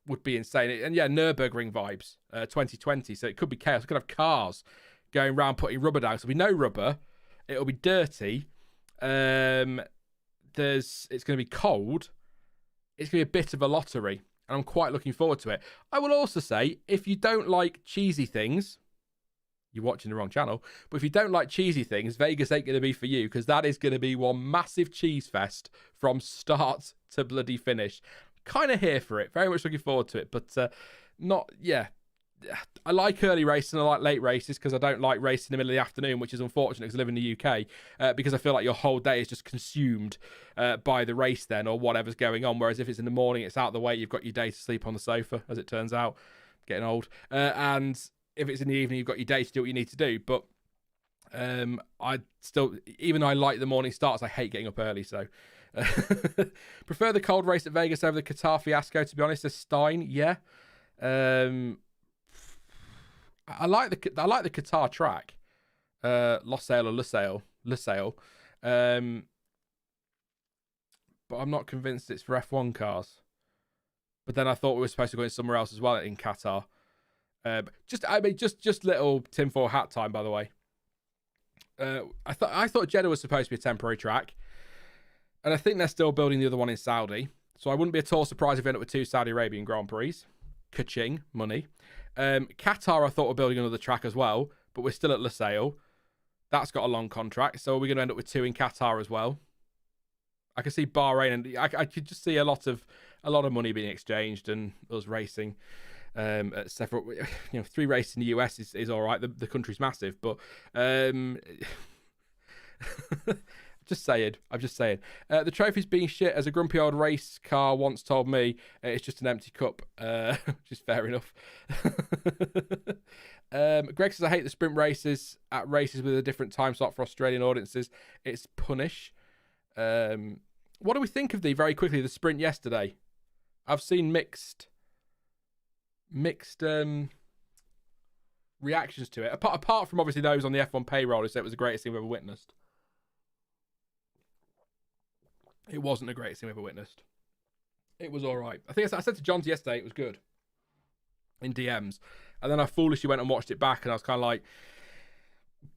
would be insane. And yeah, Nürburgring vibes, 2020. So it could be chaos. We could have cars going around putting rubber down. So there'll be no rubber. It'll be dirty. It's going to be cold. It's going to be a bit of a lottery. And I'm quite looking forward to it. I will also say, if you don't like cheesy things... You're watching the wrong channel. But if you don't like cheesy things, Vegas ain't going to be for you, because that is going to be one massive cheese fest from start to bloody finish. Kind of here for it. Very much looking forward to it. But I like early races and I like late races, because I don't like racing in the middle of the afternoon, which is unfortunate because I live in the UK, because I feel like your whole day is just consumed by the race then, or whatever's going on. Whereas if it's in the morning, it's out of the way. You've got your day to sleep on the sofa, as it turns out. Getting old. And... if it's in the evening, you've got your day to do what you need to do. But I still, even though I like the morning starts, I hate getting up early. So prefer the cold race at Vegas over the Qatar fiasco, to be honest. As Stein, yeah. I like the Qatar track, Losail or Lusail. But I'm not convinced it's for F1 cars. But then I thought we were supposed to go in somewhere else as well in Qatar. Just little tinfoil hat time, by the way. I thought Jeddah was supposed to be a temporary track. And I think they're still building the other one in Saudi. So I wouldn't be at all surprised if we end up with 2 Saudi Arabian Grand Prix. Ka-ching, money. Qatar, I thought, were building another track as well, but we're still at Lusail. That's got a long contract, so we're going to end up with 2 in Qatar as well. I can see Bahrain, and I could just see a lot of money being exchanged and us racing. At several, 3 races in the US is all right. The country's massive, but just saying. I'm just saying. The trophy's being shit, as a grumpy old race car once told me. It's just an empty cup, which is fair enough. Greg says, I hate the sprint races at races with a different time slot for Australian audiences. It's punish. What do we think of very quickly, the sprint yesterday? I've seen mixed reactions to it. Apart from obviously those on the F1 payroll who said it was the greatest thing we've ever witnessed. It wasn't the greatest thing we've ever witnessed. It was all right. I said to Johns yesterday it was good in DMs. And then I foolishly went and watched it back and I was kind of like,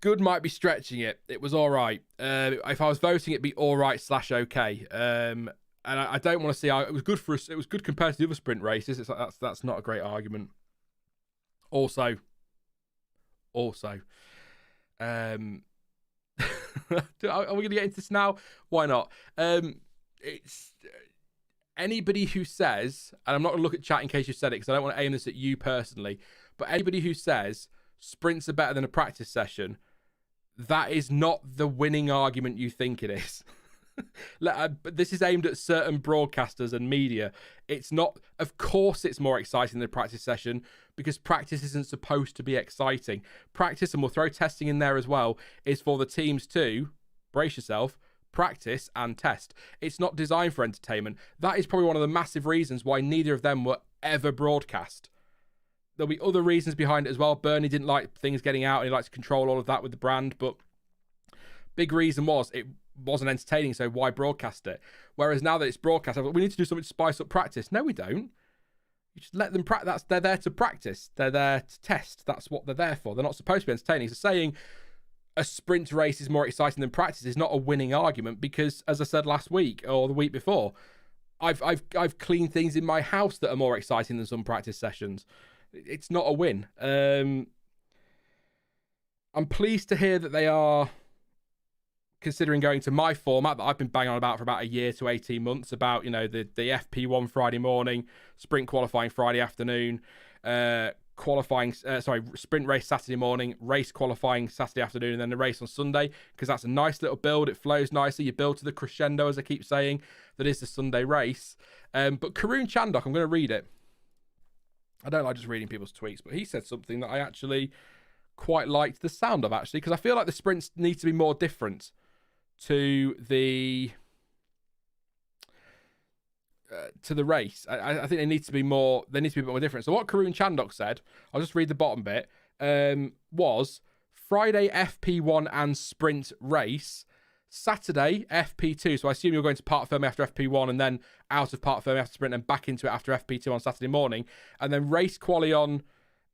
good might be stretching it. It was all right. If I was voting, it'd be all right / okay. And I don't want to see how it was good for us. It was good compared to the other sprint races. It's like that's not a great argument. Also, are we going to get into this now? Why not? It's anybody who says, and I'm not going to look at chat in case you said it because I don't want to aim this at you personally, but anybody who says sprints are better than a practice session, that is not the winning argument you think it is. This is aimed at certain broadcasters and media. It's not, of course it's more exciting than a practice session because practice isn't supposed to be exciting. Practice, and we'll throw testing in there as well, is for the teams to, brace yourself, practice and test. It's not designed for entertainment. That is probably one of the massive reasons why neither of them were ever broadcast. There'll be other reasons behind it as well. Bernie didn't like things getting out and he likes to control all of that with the brand, but big reason was it wasn't entertaining, so why broadcast it? Whereas now that it's broadcast, we need to do something to spice up practice. No, we don't. You just let them practice. They're there to practice. They're there to test. That's what they're there for. They're not supposed to be entertaining. So saying a sprint race is more exciting than practice is not a winning argument because, as I said last week or the week before, I've cleaned things in my house that are more exciting than some practice sessions. It's not a win. I'm pleased to hear that they are considering going to my format that I've been banging on about for about a year to 18 months about, the FP1 Friday morning, sprint qualifying Friday afternoon, sprint race Saturday morning, race qualifying Saturday afternoon, and then the race on Sunday, because that's a nice little build. It flows nicely. You build to the crescendo, as I keep saying, that is the Sunday race. But Karun Chandok, I'm going to read it. I don't like just reading people's tweets, but he said something that I actually quite liked the sound of, actually, because I feel like the sprints need to be more different to the race. I think they need to be more. They need to be a bit more different. So what Karun Chandok said, I'll just read the bottom bit. Was Friday FP1 and sprint race, Saturday FP2. So I assume you're going to Parc Fermé after FP1 and then out of Parc Fermé after sprint and back into it after FP2 on Saturday morning, and then race quali on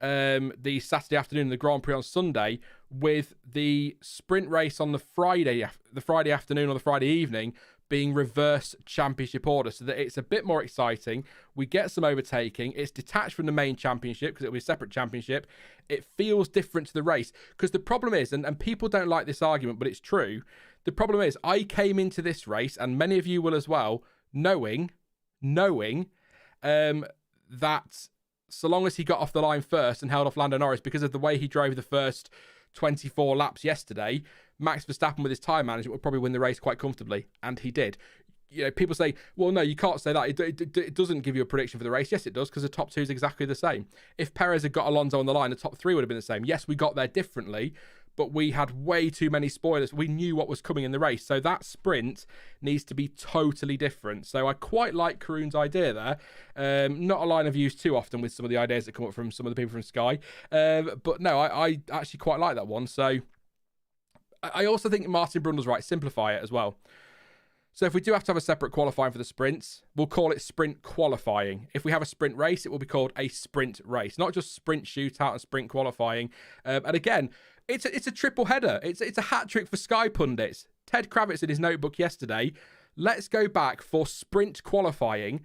the Saturday afternoon, the Grand Prix on Sunday, with the sprint race on the Friday afternoon or the Friday evening being reverse championship order, so that it's a bit more exciting. We get some overtaking. It's detached from the main championship because it'll be a separate championship. It feels different to the race, because the problem is, and people don't like this argument, but it's true, the problem is I came into this race, and many of you will as well, knowing that so long as he got off the line first and held off Lando Norris, because of the way he drove the first 24 laps yesterday, Max Verstappen with his tyre management would probably win the race quite comfortably, and he did. People say, well, no, you can't say that. It doesn't give you a prediction for the race. Yes, it does, because the top two is exactly the same. If Perez had got Alonso on the line, the top three would have been the same. Yes, we got there differently, but we had way too many spoilers. We knew what was coming in the race. So that sprint needs to be totally different. So I quite like Karun's idea there. Not a line I've used too often with some of the ideas that come up from some of the people from Sky. But no, I actually quite like that one. So I also think Martin Brundle's right. Simplify it as well. So if we do have to have a separate qualifying for the sprints, we'll call it sprint qualifying. If we have a sprint race, it will be called a sprint race, not just sprint shootout and sprint qualifying. And again, it's a triple header. It's a hat trick for Sky pundits. Ted Kravitz in his notebook yesterday Let's go back for sprint qualifying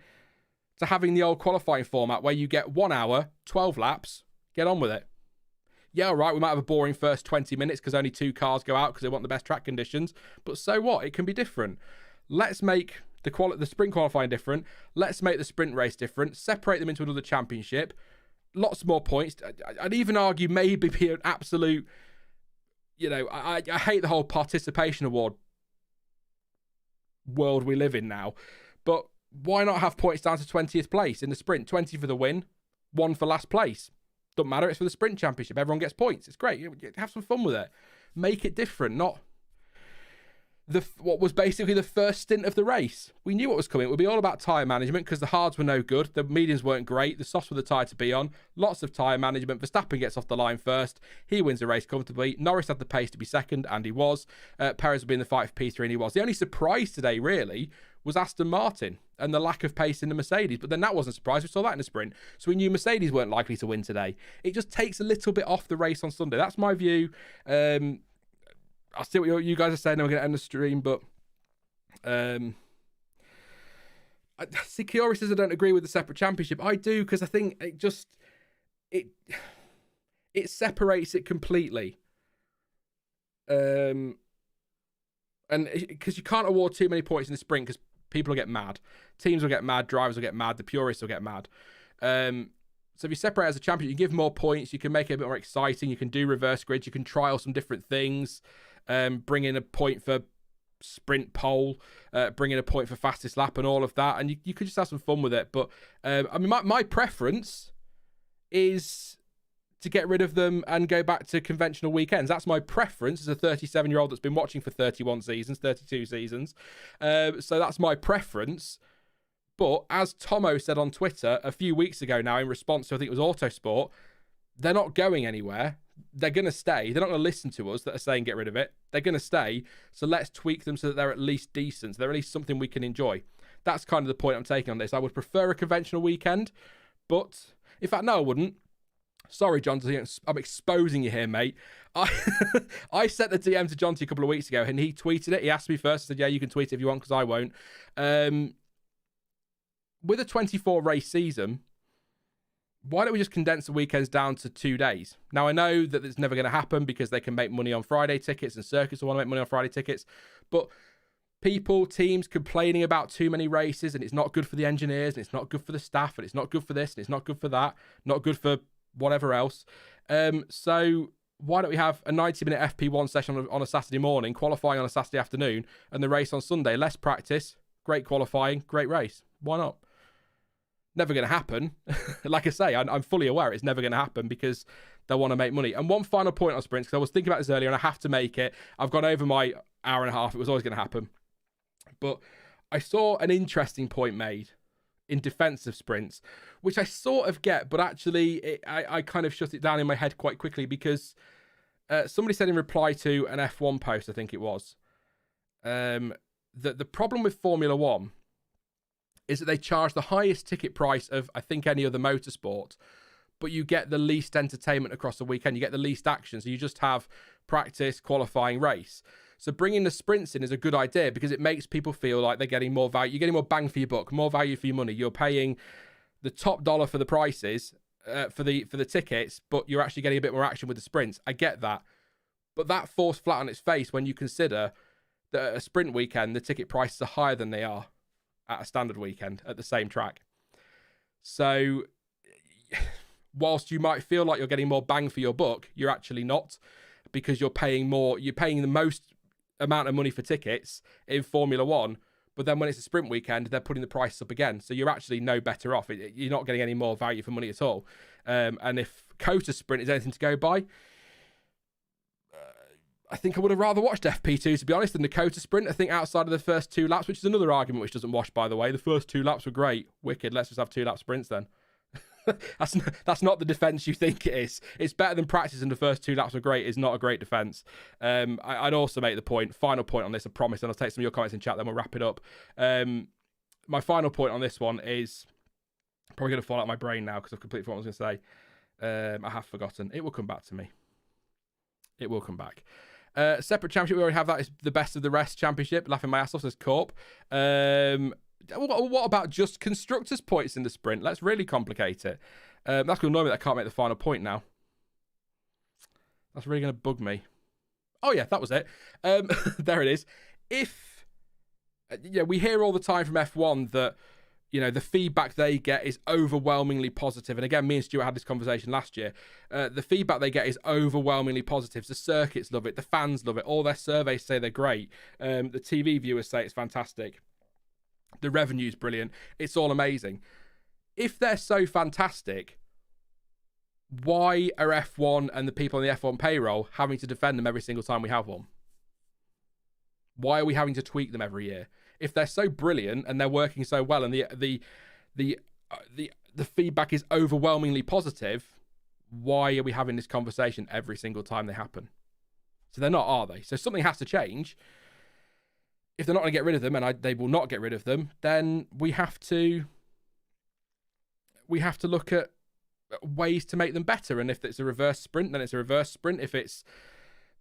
to having the old qualifying format where you get 1 hour, 12 laps, get on with it. Yeah, all right, we might have a boring first 20 minutes because only 2 cars go out because they want the best track conditions. But so what? It can be different. Let's make the sprint qualifying different. Let's make the sprint race different. Separate them into another championship. Lots more points. I'd even argue maybe be an absolute, I hate the whole participation award world we live in now. But why not have points down to 20th place in the sprint? 20 for the win, 1 for last place. Doesn't matter, it's for the sprint championship. Everyone gets points. It's great. Have some fun with it. Make it different, not what was basically the first stint of the race. We knew what was coming. It would be all about tyre management because the hards were no good. The mediums weren't great. The softs were the tyre to be on. Lots of tyre management. Verstappen gets off the line first. He wins the race comfortably. Norris had the pace to be second, and he was. Perez would be in the fight for P3, and he was. The only surprise today, really, was Aston Martin and the lack of pace in the Mercedes. But then that wasn't a surprise. We saw that in the sprint. So we knew Mercedes weren't likely to win today. It just takes a little bit off the race on Sunday. That's my view. I'll see what you guys are saying. I'm going to end the stream, but Security says I don't agree with the separate championship. I do, because I think it separates it completely. And because you can't award too many points in the sprint because people will get mad. Teams will get mad. Drivers will get mad. The purists will get mad. So if you separate as a champion, you give more points. You can make it a bit more exciting. You can do reverse grids. You can trial some different things. Bring in a point for sprint pole. Bring in a point for fastest lap and all of that. And you could just have some fun with it. But I mean, my preference is to get rid of them and go back to conventional weekends. That's my preference as a 37-year-old that's been watching for 31 seasons, 32 seasons. So that's my preference. But as Tomo said on Twitter a few weeks ago now in response to, I think it was Autosport, they're not going anywhere. They're going to stay. They're not going to listen to us that are saying get rid of it. They're going to stay. So let's tweak them so that they're at least decent. So they're at least something we can enjoy. That's kind of the point I'm taking on this. I would prefer a conventional weekend. But, in fact, no, I wouldn't. Sorry, John, I'm exposing you here, mate. I sent a DM to John a couple of weeks ago and he tweeted it. He asked me first. I said, yeah, you can tweet it if you want because I won't. With a 24 race season, why don't we just condense the weekends down to 2 days? Now, I know that it's never going to happen because they can make money on Friday tickets and circuits will want to make money on Friday tickets. But teams complaining about too many races and it's not good for the engineers and it's not good for the staff and it's not good for this and it's not good for that, not good for whatever else. So why don't we have a 90-minute FP1 session on a Saturday morning, qualifying on a Saturday afternoon, and the race on Sunday? Less practice, great qualifying, great race. Why not? Never going to happen. Like I say, I'm fully aware it's never going to happen because they want to make money. And one final point on sprints, because I was thinking about this earlier and I have to make it. I've gone over my hour and a half. It was always going to happen. But I saw an interesting point made in defense of sprints, which I sort of get, but actually I kind of shut it down in my head quite quickly because somebody said in reply to an F1 post, I think it was, that the problem with Formula One is that they charge the highest ticket price of, I think, any other motorsport, but you get the least entertainment across the weekend. You get the least action. So you just have practice, qualifying, race. So bringing the sprints in is a good idea because it makes people feel like they're getting more value. You're getting more bang for your buck, more value for your money. You're paying the top dollar for the prices, for the tickets, but you're actually getting a bit more action with the sprints. I get that. But that falls flat on its face when you consider that at a sprint weekend, the ticket prices are higher than they are at a standard weekend at the same track. So whilst you might feel like you're getting more bang for your buck, you're actually not, because you're paying the most amount of money for tickets in Formula One, but then when it's a sprint weekend, they're putting the prices up again. So you're actually no better off. You're not getting any more value for money at all. And if Cota Sprint is anything to go by, I think I would have rather watched FP2, to be honest, than the Cota Sprint. I think outside of the first 2 laps, which is another argument which doesn't wash, by the way. The first 2 laps were great. Wicked. Let's just have 2 lap sprints then. That's not the defence you think it is. It's better than practice and the first 2 laps were great. It's not a great defence. I'd also make the point, final point on this, I promise, and I'll take some of your comments in chat, then we'll wrap it up. My final point on this one is probably going to fall out of my brain now because I've completely forgotten what I was going to say. I have forgotten. It will come back to me. It will come back. Separate championship, we already have that. Is the best of the rest championship. Laughing my ass off, says Corp. What about just constructors' points in the sprint? Let's really complicate it. That's going to annoy me that I can't make the final point now. That's really going to bug me. Oh, yeah, that was it. There it is. We hear all the time from F1 that, the feedback they get is overwhelmingly positive. And again, me and Stuart had this conversation last year. The feedback they get is overwhelmingly positive. The circuits love it. The fans love it. All their surveys say they're great. The TV viewers say it's fantastic. The revenue's brilliant. It's all amazing. If they're so fantastic, why are F1 and the people on the F1 payroll having to defend them every single time we have one? Why are we having to tweak them every year? If they're so brilliant and they're working so well and the feedback is overwhelmingly positive, why are we having this conversation every single time they happen? So they're not, are they? So something has to change. If they're not going to get rid of them, and they will not get rid of them, then we have to look at ways to make them better. And if it's a reverse sprint, then it's a reverse sprint. If it's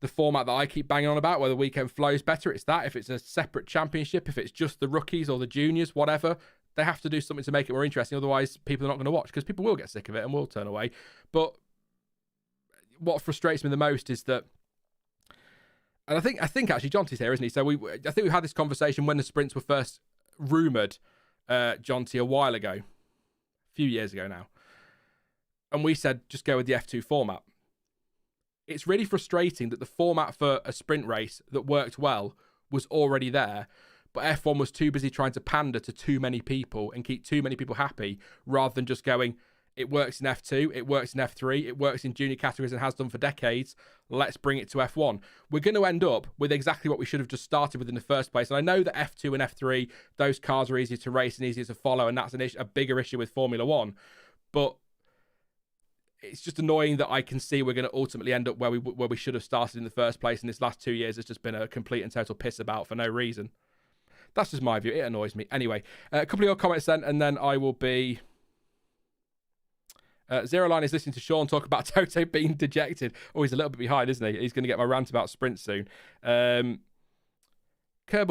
the format that I keep banging on about, where the weekend flows better, it's that. If it's a separate championship, if it's just the rookies or the juniors, whatever, they have to do something to make it more interesting. Otherwise, people are not going to watch, because people will get sick of it and will turn away. But what frustrates me the most is that, and I think actually Jonty's here, isn't he? So I think we had this conversation when the sprints were first rumoured, Jonty, a while ago, a few years ago now. And we said, just go with the F2 format. It's really frustrating that the format for a sprint race that worked well was already there, but F1 was too busy trying to pander to too many people and keep too many people happy, rather than just going, it works in F2, it works in F3, it works in junior categories and has done for decades. Let's bring it to F1. We're going to end up with exactly what we should have just started with in the first place. And I know that F2 and F3, those cars are easier to race and easier to follow, and that's a bigger issue with Formula One. But it's just annoying that I can see we're going to ultimately end up where we should have started in the first place. And this last 2 years has just been a complete and total piss about for no reason. That's just my view. It annoys me. Anyway, a couple of your comments then, and then I will be... Zero Line is listening to Sean talk about Toto being dejected. Oh, he's a little bit behind, isn't he? He's going to get my rant about sprint soon. Kerbal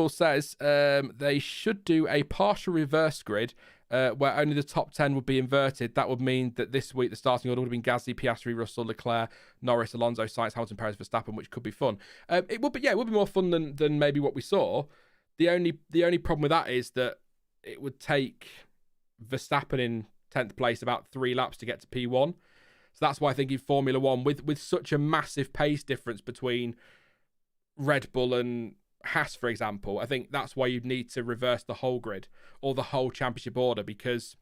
says they should do a partial reverse grid where only the top 10 would be inverted. That would mean that this week the starting order would have been Gasly, Piastri, Russell, Leclerc, Norris, Alonso, Sainz, Hamilton, Perez, Verstappen, which could be fun. It would be more fun than maybe what we saw. The only problem with that is that it would take Verstappen in 10th place about 3 laps to get to P1. So that's why I think in Formula One, with such a massive pace difference between Red Bull and Haas, for example, I think that's why you'd need to reverse the whole grid or the whole championship order, because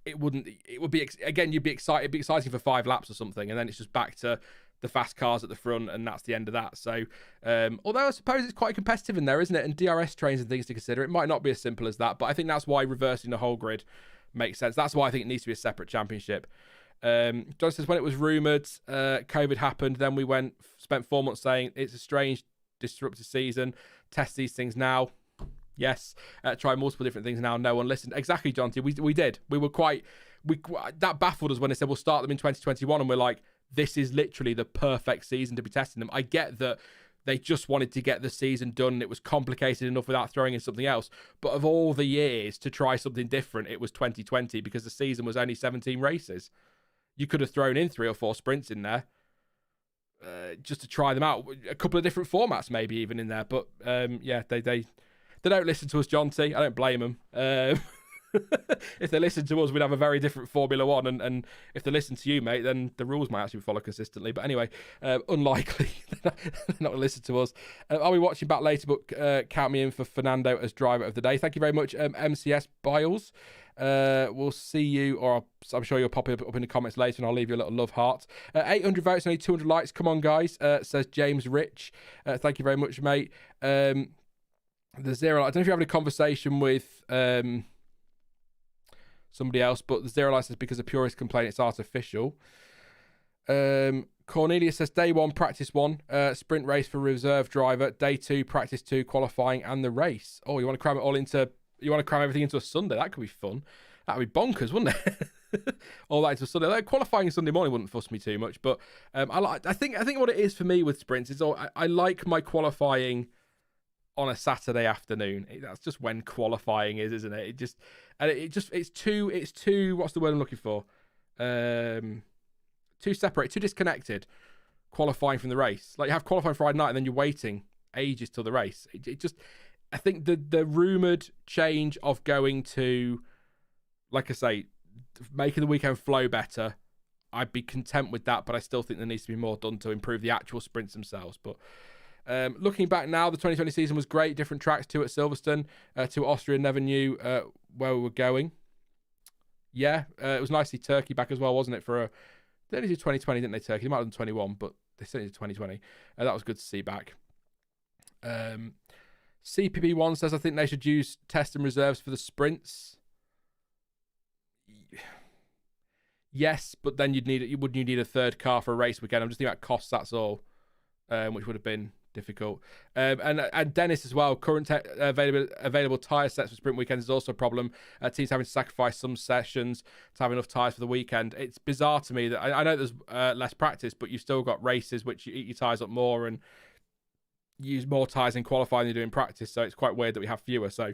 it would be, again, it'd be exciting for 5 laps or something, and then it's just back to the fast cars at the front, and that's the end of that. So, although I suppose it's quite competitive in there, isn't it? And DRS trains and things to consider. It might not be as simple as that, but I think that's why reversing the whole grid makes sense. That's why I think it needs to be a separate championship. John says, when it was rumoured, COVID happened, then we spent 4 months saying it's a strange, disruptive season. Test these things now. Yes. Try multiple different things now. No one listened. Exactly, John. We did. We were that baffled us when they said we'll start them in 2021, and we're like, this is literally the perfect season to be testing them. I get that they just wanted to get the season done, and it was complicated enough without throwing in something else. But of all the years to try something different, it was 2020, because the season was only 17 races. You could have thrown in 3 or 4 sprints in there just to try them out. A couple of different formats maybe even in there. But yeah, they don't listen to us, John T. I don't blame them. If they listen to us, we'd have a very different Formula One, and if they listen to you, mate, then the rules might actually follow consistently. But anyway, unlikely. They're not going to listen to us. I'll be watching back later, but count me in for Fernando as driver of the day. Thank you very much, MCS Biles. We'll see you, or I'm sure you'll pop it up in the comments later, and I'll leave you a little love heart. 800 votes, only 200 likes. Come on, guys, says James Rich. Thank you very much, mate. The Zero, I don't know if you're having a conversation with somebody else, but the Zero license, because the purists complain it's artificial. Cornelia says day 1, practice 1, sprint race for reserve driver. Day 2, practice 2, qualifying and the race. Oh, you want to cram everything into a Sunday? That could be fun. That'd be bonkers, wouldn't it? all that into Sunday. Like, qualifying Sunday morning wouldn't fuss me too much, but I think what it is for me with sprints is I like my qualifying on a Saturday afternoon. That's just when qualifying is, isn't it? It's too what's the word I'm looking for? Too separate, too disconnected. Qualifying from the race, like you have qualifying Friday night and then you're waiting ages till the race. I think the rumoured change of going to, like I say, making the weekend flow better, I'd be content with that, but I still think there needs to be more done to improve the actual sprints themselves. But looking back now, the 2020 season was great. Different tracks, 2 at Silverstone, 2 at Austria. Never knew where we were going. Yeah, it was nice to see Turkey back as well, wasn't it? They only did 2020, didn't they, Turkey? They might have done 21, but they certainly did 2020. That was good to see back. CPB1 says, I think they should use test and reserves for the sprints. Yes, but then you'd need a third car for a race weekend. I'm just thinking about costs, that's all, which would have been difficult. And Dennis as well, current available tyre sets for sprint weekends is also a problem. Teams having to sacrifice some sessions to have enough tyres for the weekend. It's bizarre to me that I know there's less practice, but you've still got races which you eat your tyres up more and use more tyres in qualifying than you do in practice, so it's quite weird that we have fewer. So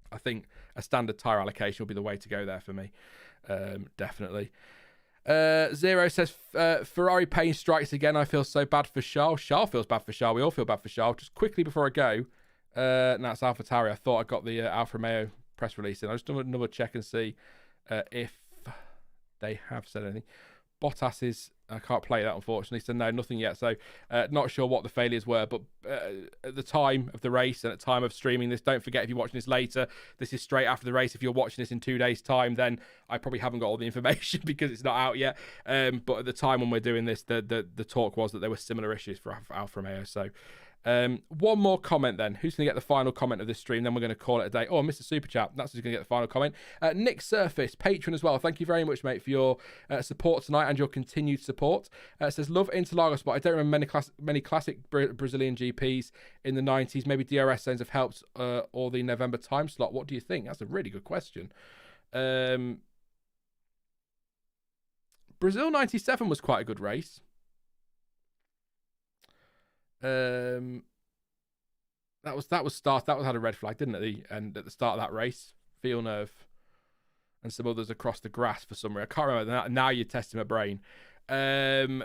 I think a standard tyre allocation will be the way to go there for me. Definitely. Zero says, Ferrari pain strikes again. I feel so bad for Charles. Charles feels bad for Charles. We all feel bad for Charles. Just quickly before I go, now it's AlphaTauri. I thought I got the Alfa Romeo press release in. I just done another check and see if they have said anything. Bottas is, I can't play that unfortunately, so no, nothing yet. So not sure what the failures were, but at the time of the race and at the time of streaming this, don't forget, if you're watching this later, this is straight after the race. If you're watching this in 2 days time, then I probably haven't got all the information because it's not out yet. But at the time when we're doing this, the talk was that there were similar issues for Alfa Romeo. So one more comment then. Who's going to get the final comment of this stream? Then we're going to call it a day. Oh, Mr. Super Chat. That's who's going to get the final comment. Nick Surface, patron as well. Thank you very much, mate, for your support tonight and your continued support. Says, love Interlagos, but I don't remember many classic Brazilian GPs in the 90s. Maybe DRS zones have helped or the November time slot. What do you think? That's a really good question. Brazil 97 was quite a good race. That had a red flag, didn't it? And at the start of that race, Villeneuve and some others across the grass for some reason. I can't remember that. Now you're testing my brain. That's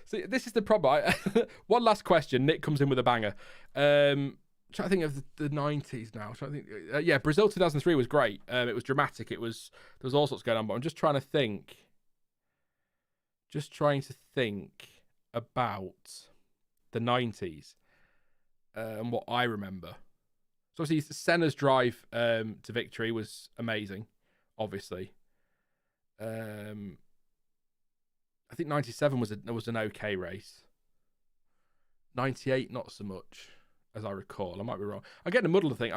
see, this is the problem. One last question. Nick comes in with a banger. Trying to think of the 90s now. Yeah, Brazil 2003 was great. It was dramatic. There was all sorts going on, but I'm just trying to think. About the 90s and what I remember. So obviously Senna's drive to victory was amazing, obviously. I think 97 was an okay race. 98 not so much, as I recall. I might be wrong. I get in the muddle of the thing.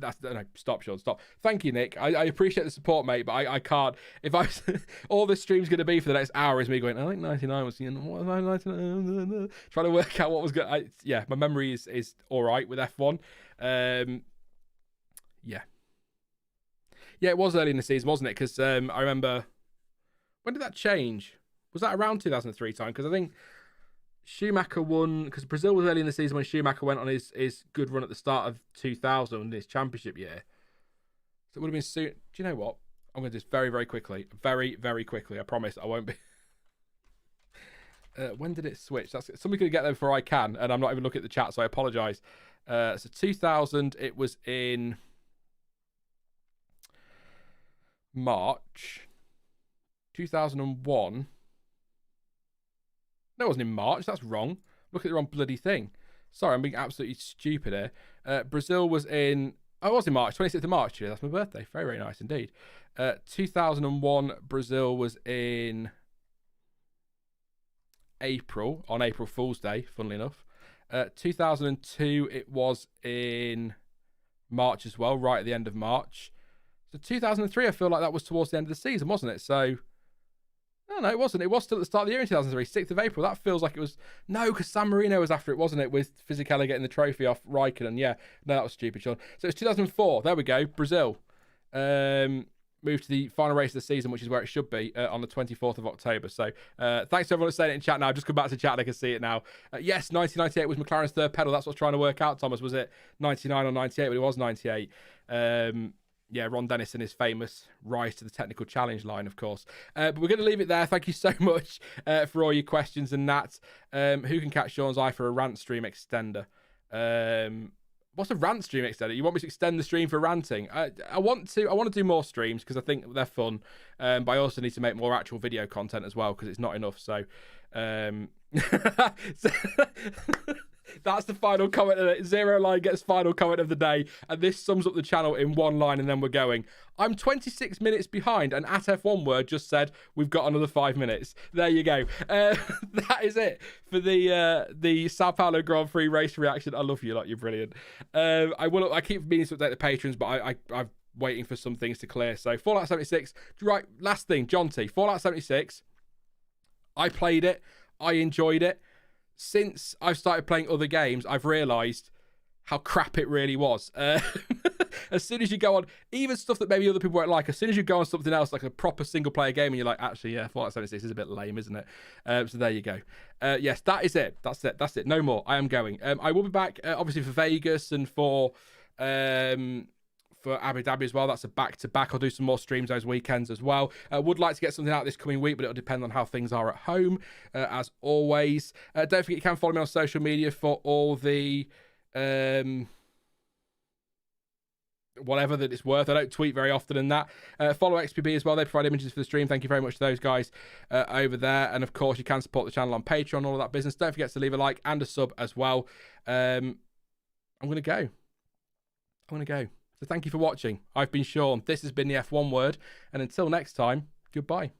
No, stop, Sean, stop. Thank you, Nick. I appreciate the support, mate, but I can't. If I all this stream's going to be for the next hour is me going, I think 99 was, what was I, 99? Trying to work out what was good. Yeah, my memory is all right with F1. Yeah, it was early in the season, wasn't it? Because I remember, when did that change? Was that around 2003 time? Because I think Schumacher won, because Brazil was early in the season when Schumacher went on his good run at the start of 2000 in his championship year. So it would have been soon. Do you know what? I'm going to do this very, very quickly. Very, very quickly. I promise I won't be. When did it switch? Somebody could get there before I can, and I'm not even looking at the chat, so I apologise. So 2000, it was in March. 2001. No, it wasn't in March. That's wrong. Look at the wrong bloody thing. Sorry, I'm being absolutely stupid here. Brazil was in... Oh, it was in March. 26th of March. Yeah, that's my birthday. Very, very nice indeed. 2001, Brazil was in April, on April Fool's Day, funnily enough. 2002, it was in March as well, right at the end of March. So 2003, I feel like that was towards the end of the season, wasn't it? So No, it wasn't. It was still at the start of the year in 2003, 6th of April. That feels like it was... No, because San Marino was after it, wasn't it? With Fisichella getting the trophy off Raikkonen. Yeah, no, that was stupid, Sean. So it's 2004. There we go. Brazil. Moved to the final race of the season, which is where it should be, on the 24th of October. So thanks to everyone that's saying it in chat now. I've just come back to chat and I can see it now. Yes, 1998 was McLaren's third pedal. That's what's trying to work out, Thomas. Was it 99 or 98? But it was 98. Yeah, Ron Dennis and his famous rise to the technical challenge line, of course. But we're going to leave it there. Thank you so much for all your questions and that. Who can catch Sean's eye for a rant stream extender? What's a rant stream extender? You want me to extend the stream for ranting? I want to do more streams because I think they're fun. But I also need to make more actual video content as well because it's not enough. So, that's the final comment of it. Zero Line gets final comment of the day. And this sums up the channel in one line and then we're going. I'm 26 minutes behind and at F1 Word just said we've got another 5 minutes. There you go. That is it for the Sao Paulo Grand Prix race reaction. I love you, like you're brilliant. I keep meaning to update the patrons, but I'm waiting for some things to clear. So Fallout 76, right, last thing, John T. Fallout 76, I played it. I enjoyed it. Since I've started playing other games, I've realised how crap it really was. As soon as you go on, even stuff that maybe other people won't like, as soon as you go on something else, like a proper single-player game, and you're like, actually, yeah, Fallout 76 is a bit lame, isn't it? So there you go. Yes, that is it. That's it. No more. I am going. I will be back, obviously, for Vegas and for Abu Dhabi as well. That's a back-to-back. I'll do some more streams those weekends as well. Would like to get something out this coming week, but it'll depend on how things are at home, as always. Don't forget you can follow me on social media for all the whatever that it's worth. I don't tweet very often in that. Follow XPB as well. They provide images for the stream. Thank you very much to those guys over there. And of course, you can support the channel on Patreon, all of that business. Don't forget to leave a like and a sub as well. I'm going to go. So thank you for watching. I've been Sean. This has been the F1 Word. And until next time, goodbye.